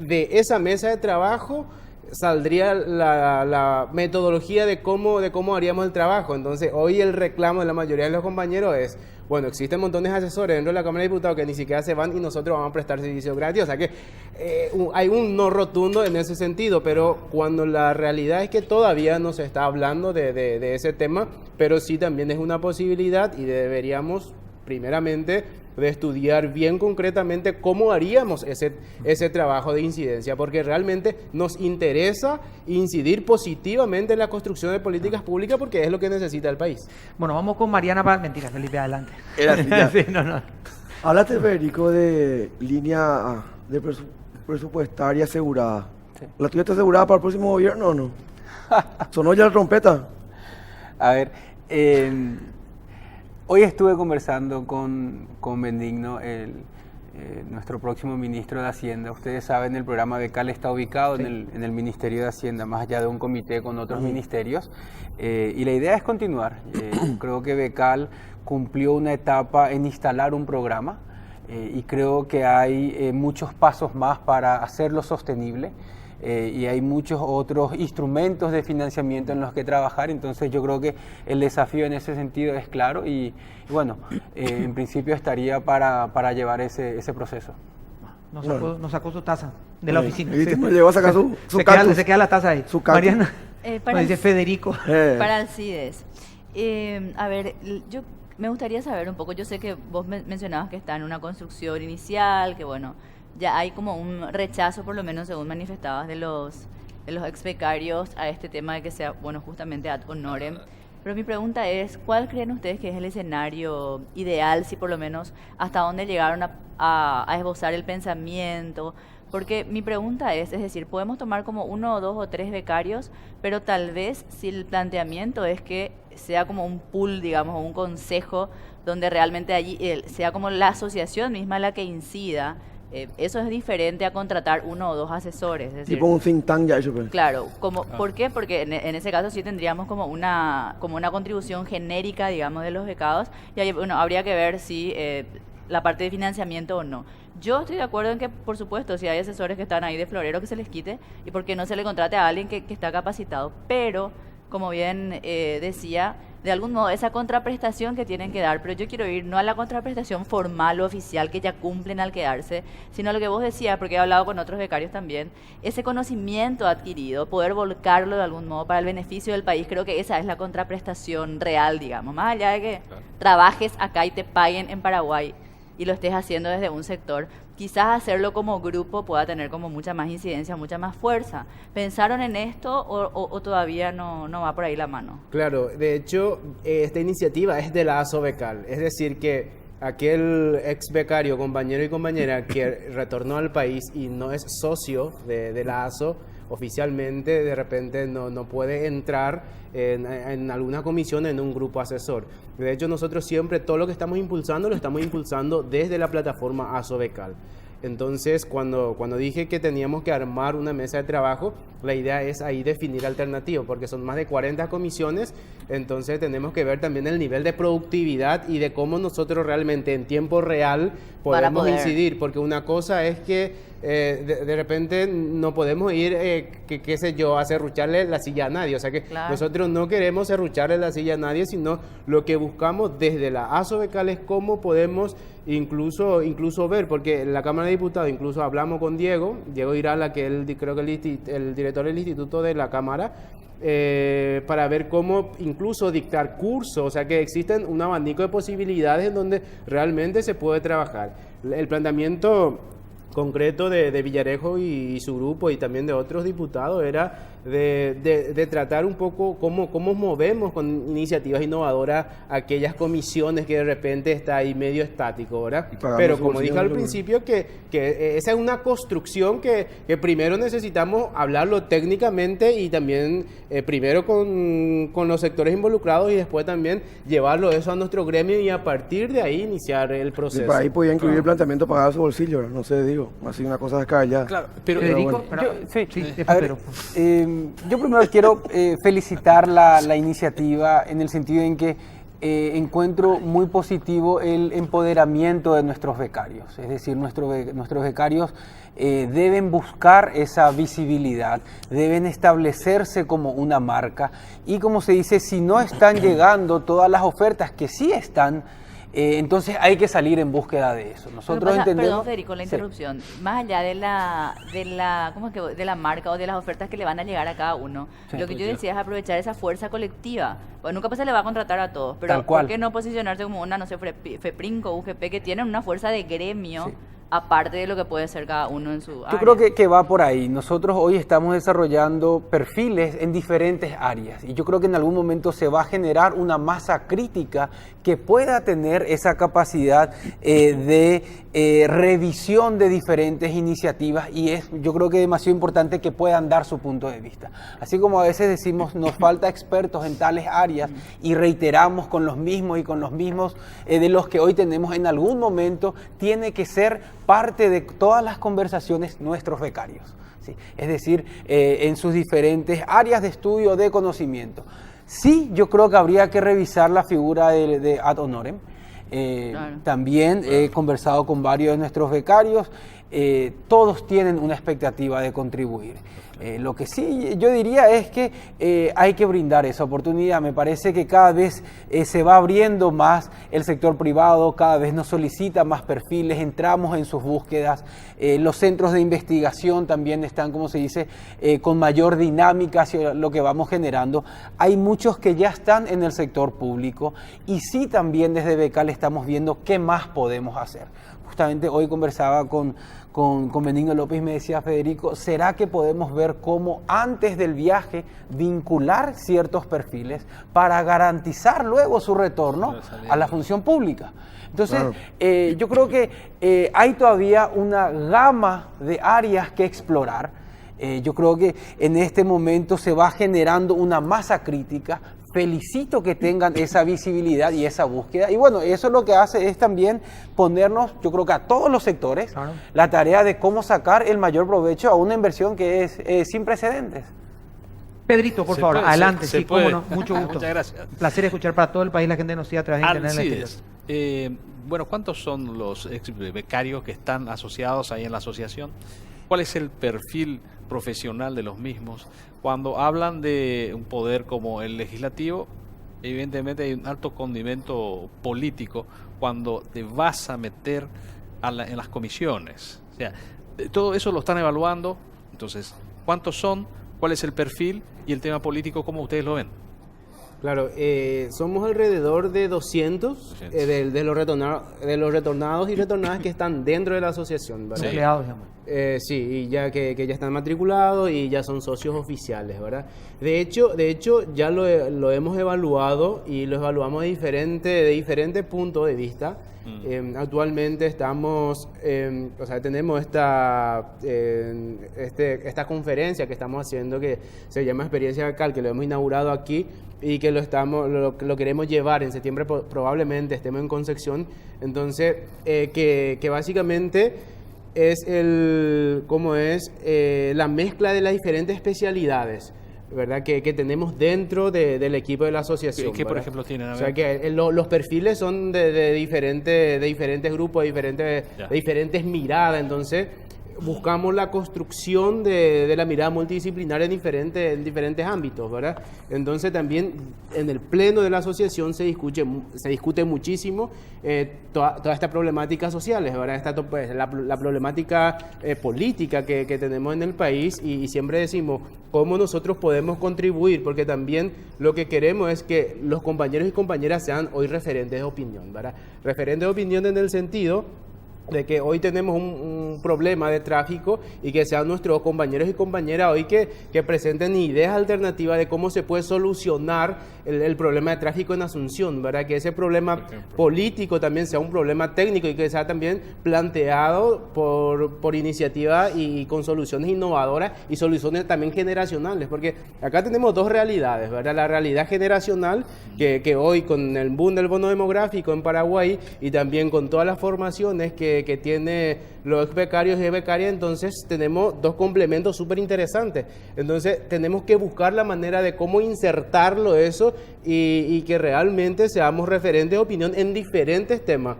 De esa mesa de trabajo saldría la metodología de cómo haríamos el trabajo. Entonces, hoy el reclamo de la mayoría de los compañeros es, bueno, existen montones de asesores dentro de la Cámara de Diputados que ni siquiera se van y nosotros vamos a prestar servicio gratis. O sea que hay un no rotundo en ese sentido, pero cuando la realidad es que todavía no se está hablando de ese tema, pero sí también es una posibilidad y deberíamos primeramente de estudiar bien concretamente cómo haríamos ese trabajo de incidencia, porque realmente nos interesa incidir positivamente en la construcción de políticas públicas porque es lo que necesita el país. Bueno, vamos con Mariana para... Mentira, Felipe, adelante. Era así ya. Sí, no. Hablaste, Federico, de línea de presupuestaria asegurada. Sí. ¿La tuya está asegurada para el próximo gobierno o no? ¿Sonó ya la trompeta? A ver, hoy estuve conversando con Benigno, nuestro próximo ministro de Hacienda. Ustedes saben, el programa Becal está ubicado Sí. en el Ministerio de Hacienda, más allá de un comité con otros ministerios. Y la idea es continuar. Creo que Becal cumplió una etapa en instalar un programa y creo que hay muchos pasos más para hacerlo sostenible. Y hay muchos otros instrumentos de financiamiento en los que trabajar, entonces yo creo que el desafío en ese sentido es claro y bueno, en principio estaría para llevar ese proceso. Nos sacó su taza de la oficina. Y me llegó a sacar su cactus. Se queda la taza ahí. Su cactus. Mariana, Para nos dice Federico. Para Alcides. A ver, yo me gustaría saber un poco, yo sé que vos mencionabas que está en una construcción inicial, que bueno, ya hay como un rechazo, por lo menos según manifestabas, de los ex becarios a este tema de que sea, bueno, justamente ad honorem. Pero mi pregunta es, ¿cuál creen ustedes que es el escenario ideal, si por lo menos hasta dónde llegaron a esbozar el pensamiento? Porque mi pregunta es decir, podemos tomar como 1 o 2 o 3 becarios, pero tal vez si el planteamiento es que sea como un pool, digamos, o un consejo, donde realmente allí sea como la asociación misma la que incida, eso es diferente a contratar 1 o 2 asesores. Es decir, Tipo un think tank ya hecho. Pues. claro, ¿por qué? Porque en ese caso sí tendríamos como una contribución genérica, digamos, de los becados, y ahí, bueno, habría que ver si la parte de financiamiento o no. Yo estoy de acuerdo en que, por supuesto, si hay asesores que están ahí de florero, que se les quite, y porque no se le contrate a alguien que está capacitado, pero, como bien decía, de algún modo esa contraprestación que tienen que dar, pero yo quiero ir no a la contraprestación formal o oficial que ya cumplen al quedarse, sino a lo que vos decías, porque he hablado con otros becarios también, ese conocimiento adquirido, poder volcarlo de algún modo para el beneficio del país, creo que esa es la contraprestación real, digamos, más allá de que trabajes acá y te paguen en Paraguay y lo estés haciendo desde un sector, quizás hacerlo como grupo pueda tener como mucha más incidencia, mucha más fuerza. ¿Pensaron en esto o todavía no va por ahí la mano? Claro, de hecho, esta iniciativa es de la ASO Becal, es decir que aquel ex becario, compañero y compañera que retornó al país y no es socio de la ASO, oficialmente de repente no puede entrar en alguna comisión, en un grupo asesor. De hecho, nosotros siempre todo lo que estamos impulsando, lo estamos impulsando desde la plataforma ASO Becal. Entonces, cuando dije que teníamos que armar una mesa de trabajo, la idea es ahí definir alternativas, porque son más de 40 comisiones, entonces tenemos que ver también el nivel de productividad y de cómo nosotros realmente en tiempo real podemos incidir, porque una cosa es que de repente no podemos ir, qué sé yo, a serrucharle la silla a nadie, o sea que nosotros no queremos serrucharle la silla a nadie, sino lo que buscamos desde la ASO Becal es cómo podemos incluso ver, porque en la Cámara de Diputados incluso hablamos con Diego Irala, que creo que el director del instituto de la Cámara, para ver cómo incluso dictar cursos, o sea que existen un abanico de posibilidades en donde realmente se puede trabajar. El planteamiento concreto de Villarejo y su grupo y también de otros diputados era de tratar un poco cómo movemos con iniciativas innovadoras aquellas comisiones que de repente está ahí medio estático, ¿verdad? Pero como dije al principio, que esa es una construcción que primero necesitamos hablarlo técnicamente y también primero con los sectores involucrados y después también llevarlo eso a nuestro gremio y a partir de ahí iniciar el proceso. Y para ahí podía incluir el planteamiento pagar su bolsillo, no sé, digo, así una cosa descabellada. Claro, Pero Federico, bueno. sí, yo primero quiero felicitar la iniciativa en el sentido en que encuentro muy positivo el empoderamiento de nuestros becarios. Es decir, nuestros becarios deben buscar esa visibilidad, deben establecerse como una marca y, como se dice, si no están llegando todas las ofertas que sí están, Entonces hay que salir en búsqueda de eso. Nosotros entendemos... Perdón, Federico, la interrupción. Más allá de la marca o de las ofertas que le van a llegar a cada uno, lo que yo decía es aprovechar esa fuerza colectiva. Pues nunca se le va a contratar a todos, pero ¿por qué no posicionarse como una, no sé, FEPRINCO, UGP, que tienen una fuerza de gremio? Aparte de lo que puede ser cada uno en su área. Yo creo que va por ahí. Nosotros hoy estamos desarrollando perfiles en diferentes áreas y yo creo que en algún momento se va a generar una masa crítica que pueda tener esa capacidad de revisión de diferentes iniciativas y es, yo creo que es demasiado importante que puedan dar su punto de vista. Así como a veces decimos nos falta expertos en tales áreas y reiteramos con los mismos de los que hoy tenemos, en algún momento tiene que ser parte de todas las conversaciones nuestros becarios, ¿sí? Es decir, en sus diferentes áreas de estudio, de conocimiento. Sí, yo creo que habría que revisar la figura de ad honorem. También he conversado con varios de nuestros becarios, todos tienen una expectativa de contribuir. Lo que sí yo diría es que hay que brindar esa oportunidad. Me parece que cada vez se va abriendo más el sector privado, cada vez nos solicita más perfiles, entramos en sus búsquedas. Los centros de investigación también están, como se dice, con mayor dinámica hacia lo que vamos generando. Hay muchos que ya están en el sector público y sí también desde Becal estamos viendo qué más podemos hacer. Justamente hoy conversaba con Benigno López y me decía, Federico, ¿será que podemos ver cómo antes del viaje vincular ciertos perfiles para garantizar luego su retorno a la función pública? Entonces, yo creo que hay todavía una gama de áreas que explorar. Yo creo que en este momento se va generando una masa crítica. Felicito que tengan esa visibilidad y esa búsqueda. Y bueno, eso lo que hace es también ponernos, yo creo que a todos los sectores, la tarea de cómo sacar el mayor provecho a una inversión que es sin precedentes. Pedrito, por favor, adelante. Se sí, puede. cómo no, mucho gusto. Muchas gracias. Placer escuchar para todo el país, la gente nos sigue a través de internet. Así es. Bueno, ¿cuántos son los ex becarios que están asociados ahí en la asociación? ¿Cuál es el perfil profesional de los mismos? Cuando hablan de un poder como el legislativo, evidentemente hay un alto condimento político cuando te vas a meter en las comisiones. O sea, todo eso lo están evaluando. Entonces, ¿cuántos son? ¿Cuál es el perfil? Y el tema político, ¿cómo ustedes lo ven? Claro, somos alrededor de 200 de los retornados y retornadas que están dentro de la asociación, ¿verdad? Empleados, digamos. Sí, y ya que ya están matriculados y ya son socios oficiales, ¿verdad? De hecho ya lo hemos evaluado y lo evaluamos de diferentes puntos de vista. Actualmente estamos, tenemos esta conferencia que estamos haciendo que se llama Experiencia Becal, que lo hemos inaugurado aquí y que lo queremos llevar en septiembre, probablemente estemos en Concepción. Entonces, que básicamente es la mezcla de las diferentes especialidades, ¿verdad? Que tenemos dentro del equipo de la asociación. ¿Qué por ejemplo tienen? O sea, que los perfiles son de diferentes grupos, de diferentes miradas. Entonces, buscamos la construcción de la mirada multidisciplinar en diferentes ámbitos, ¿verdad? Entonces, también en el pleno de la asociación se discute muchísimo toda esta problemática sociales, ¿verdad? La problemática política que tenemos en el país y siempre decimos cómo nosotros podemos contribuir, porque también lo que queremos es que los compañeros y compañeras sean hoy referentes de opinión, ¿verdad? Referentes de opinión en el sentido de que hoy tenemos un problema de tráfico y que sean nuestros compañeros y compañeras hoy que presenten ideas alternativas de cómo se puede solucionar el problema de tráfico en Asunción, ¿verdad? Que ese problema político también sea un problema técnico y que sea también planteado por iniciativa y con soluciones innovadoras y soluciones también generacionales, porque acá tenemos dos realidades, ¿verdad? La realidad generacional que hoy con el boom del bono demográfico en Paraguay y también con todas las formaciones que tiene los ex becarios y becarias, entonces tenemos dos complementos súper interesantes. Entonces tenemos que buscar la manera de cómo insertarlo eso y que realmente seamos referentes de opinión en diferentes temas.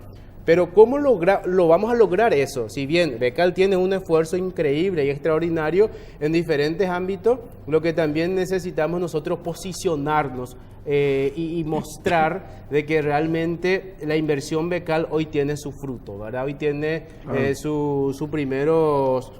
Pero ¿cómo lo vamos a lograr eso? Si bien Becal tiene un esfuerzo increíble y extraordinario en diferentes ámbitos, lo que también necesitamos nosotros posicionarnos y mostrar de que realmente la inversión Becal hoy tiene su fruto, ¿verdad? Hoy tiene sus primeros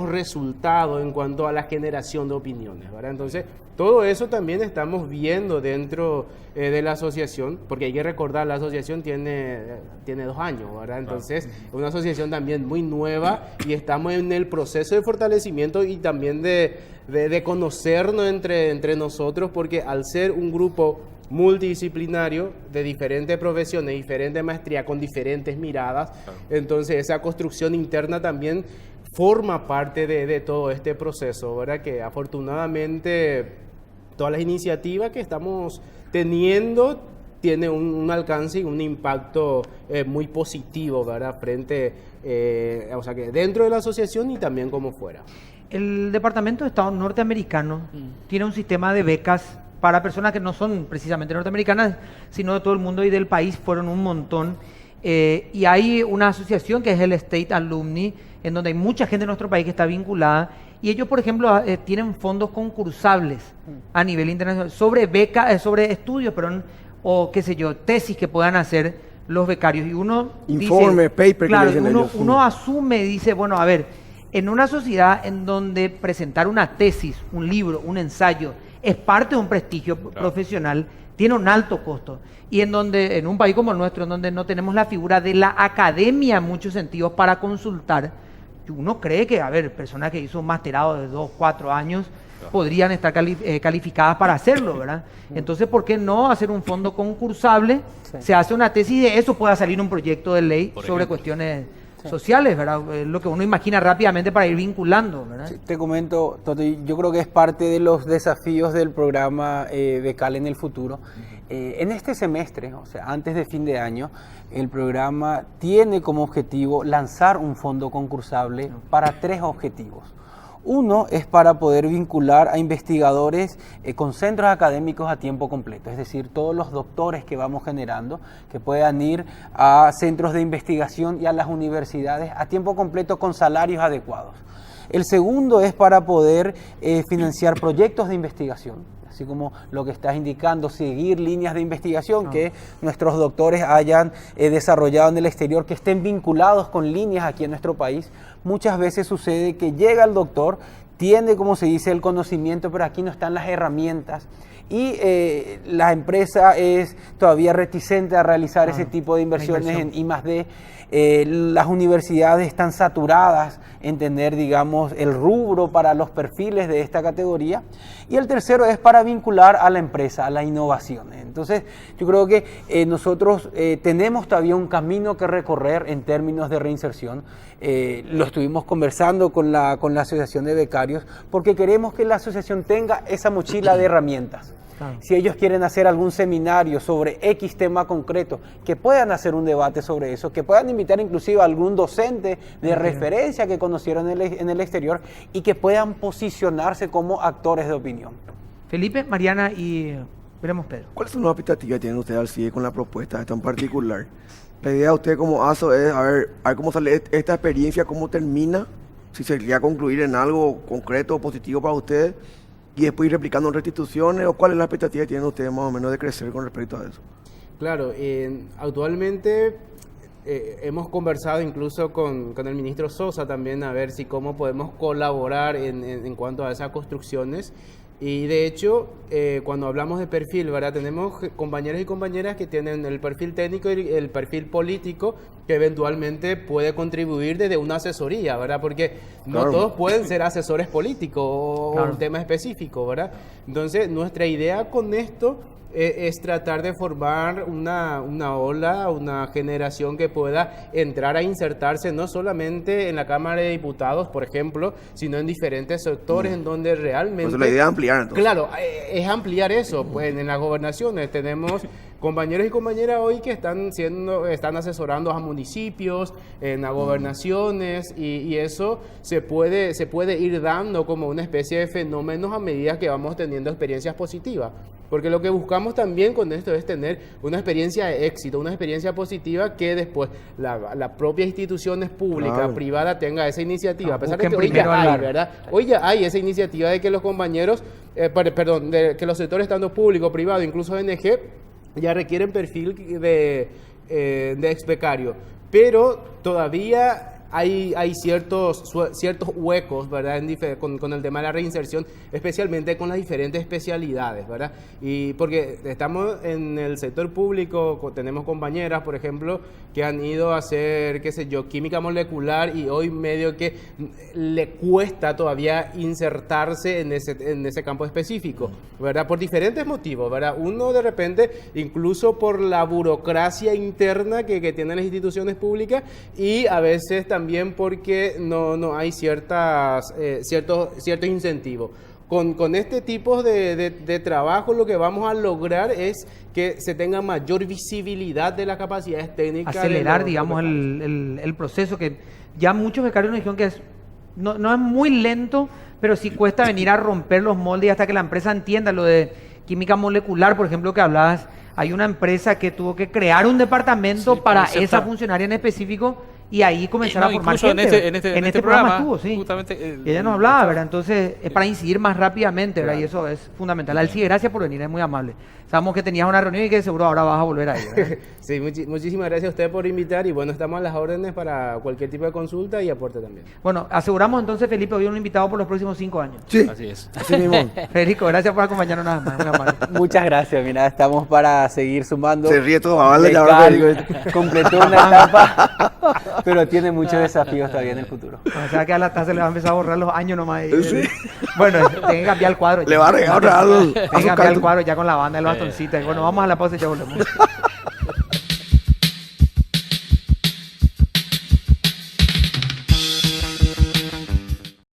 resultados en cuanto a la generación de opiniones, ¿verdad? Entonces, todo eso también estamos viendo dentro de la asociación, porque hay que recordar, la asociación tiene 2 años, ¿verdad? Entonces, es una asociación también muy nueva y estamos en el proceso de fortalecimiento y también de conocernos entre nosotros, porque al ser un grupo multidisciplinario de diferentes profesiones, diferentes maestrías, con diferentes miradas, entonces esa construcción interna también forma parte de todo este proceso, ¿verdad? Que afortunadamente todas las iniciativas que estamos teniendo tienen un alcance y un impacto muy positivo, ¿verdad? Frente, o sea, que dentro de la asociación y también como fuera. El Departamento de Estado norteamericano tiene un sistema de becas para personas que no son precisamente norteamericanas, sino de todo el mundo y del país, fueron un montón. Y hay una asociación que es el State Alumni, en donde hay mucha gente de nuestro país que está vinculada, y ellos, por ejemplo, tienen fondos concursables a nivel internacional sobre becas, sobre estudios, perdón, o qué sé yo, tesis que puedan hacer los becarios. Y uno Informe, dice, paper, claro, que le dicen ellos. uno asume, dice, bueno, a ver, en una sociedad en donde presentar una tesis, un libro, un ensayo, es parte de un prestigio profesional, tiene un alto costo. Y en donde, en un país como el nuestro, en donde no tenemos la figura de la academia en muchos sentidos para consultar, uno cree que, a ver, personas que hizo un masterado de 2, 4 años podrían estar calificadas para hacerlo, ¿verdad? Entonces, ¿por qué no hacer un fondo concursable? Se hace una tesis y de eso pueda salir un proyecto de ley sobre cuestiones sociales, ¿verdad? Lo que uno imagina rápidamente para ir vinculando, ¿verdad? Sí, te comento, Toti, yo creo que es parte de los desafíos del programa Becal en el futuro. En este semestre, o sea, antes de fin de año, el programa tiene como objetivo lanzar un fondo concursable para 3 objetivos. Uno es para poder vincular a investigadores con centros académicos a tiempo completo, es decir, todos los doctores que vamos generando, que puedan ir a centros de investigación y a las universidades a tiempo completo con salarios adecuados. El segundo es para poder financiar proyectos de investigación, así como lo que estás indicando, seguir líneas de investigación que nuestros doctores hayan desarrollado en el exterior, que estén vinculados con líneas aquí en nuestro país. Muchas veces sucede que llega el doctor, tiene, como se dice, el conocimiento, pero aquí no están las herramientas. Y la empresa es todavía reticente a realizar ese tipo de inversiones en I+D. Las universidades están saturadas en tener, digamos, el rubro para los perfiles de esta categoría. Y el tercero es para vincular a la empresa, a la innovación. Entonces, yo creo que nosotros tenemos todavía un camino que recorrer en términos de reinserción. Lo estuvimos conversando con la Asociación de Becarios, porque queremos que la asociación tenga esa mochila de herramientas. Claro. Si ellos quieren hacer algún seminario sobre X tema concreto, que puedan hacer un debate sobre eso, que puedan invitar inclusive a algún docente de referencia que conocieron en el exterior y que puedan posicionarse como actores de opinión. Felipe, Mariana y veremos Pedro. ¿Cuál es la expectativa que tienen ustedes al CIE con la propuesta esta en particular? La idea de usted como ASO es a ver cómo sale esta experiencia, cómo termina, si se quería concluir en algo concreto o positivo para ustedes, y después ir replicando en restituciones, o cuál es la expectativa que tienen ustedes más o menos de crecer con respecto a eso. Claro, actualmente hemos conversado incluso con el ministro Sosa también a ver si cómo podemos colaborar en cuanto a esas construcciones. Y de hecho, cuando hablamos de perfil, ¿verdad? Tenemos compañeros y compañeras que tienen el perfil técnico y el perfil político que eventualmente puede contribuir desde una asesoría, ¿verdad? Porque no todos pueden ser asesores políticos o un tema específico, ¿verdad? Entonces, nuestra idea con esto es tratar de formar una ola, una generación que pueda entrar a insertarse no solamente en la Cámara de Diputados, por ejemplo, sino en diferentes sectores en donde realmente... Pues la idea es ampliar entonces. Claro, es ampliar eso. Pues en las gobernaciones tenemos compañeros y compañeras hoy que están asesorando a municipios, a gobernaciones, y eso se puede ir dando como una especie de fenómenos a medida que vamos teniendo experiencias positivas. Porque lo que buscamos también con esto es tener una experiencia de éxito, una experiencia positiva que después la propia instituciones públicas, Claro. privada tenga esa iniciativa. A pesar de Busquen que hoy ya primero hay, hablar. ¿verdad? Hoy ya hay esa iniciativa de que los compañeros, de que los sectores tanto público, privado, incluso ONG, ya requieren perfil de ex becario. Pero todavía hay ciertos huecos, ¿verdad? Con el tema de la reinserción, especialmente con las diferentes especialidades, ¿verdad? Y porque estamos en el sector público, tenemos compañeras, por ejemplo, que han ido a hacer, qué sé yo, química molecular, y hoy medio que le cuesta todavía insertarse en ese campo específico, ¿verdad? Por diferentes motivos, ¿verdad? Uno de repente, incluso por la burocracia interna que tienen las instituciones públicas, y a veces también porque no hay ciertos incentivos. Con este tipo de trabajo lo que vamos a lograr es que se tenga mayor visibilidad de las capacidades técnicas. Acelerar, digamos, el proceso, que ya muchos becarios nos dijeron que no es muy lento, pero sí cuesta venir a romper los moldes hasta que la empresa entienda lo de química molecular, por ejemplo, que hablabas. Hay una empresa que tuvo que crear un departamento para esa funcionaria en específico, y ahí comenzar a formar incluso gente. en este programa estuvo, sí. justamente, Y ella nos hablaba, ¿verdad? Entonces, es para incidir más rápidamente, ¿verdad? Y eso es fundamental. Alci, gracias por venir, es muy amable. Sabemos que tenías una reunión y que seguro ahora vas a volver ahí, ¿verdad? Sí, muchísimas gracias a usted por invitar, y bueno, estamos a las órdenes para cualquier tipo de consulta y aporte también. Bueno, aseguramos entonces, Felipe, hoy un invitado por los próximos 5 años. Sí, Así es. así mismo. Federico, gracias por acompañarnos nada más, muy amable. Muchas gracias, mira, estamos para seguir sumando. Se ríe todo, vale, ya Becal ahora te digo. completó una etapa, pero tiene muchos desafíos todavía en el futuro. O sea que a la tasa le va a empezar a borrar los años nomás. Sí. Bueno, tengo que cambiar el cuadro. Le va a regalar Tengo que cambiar el cuadro ya con la banda, el bastoncito. Bueno, vamos a la pausa y ya volvemos.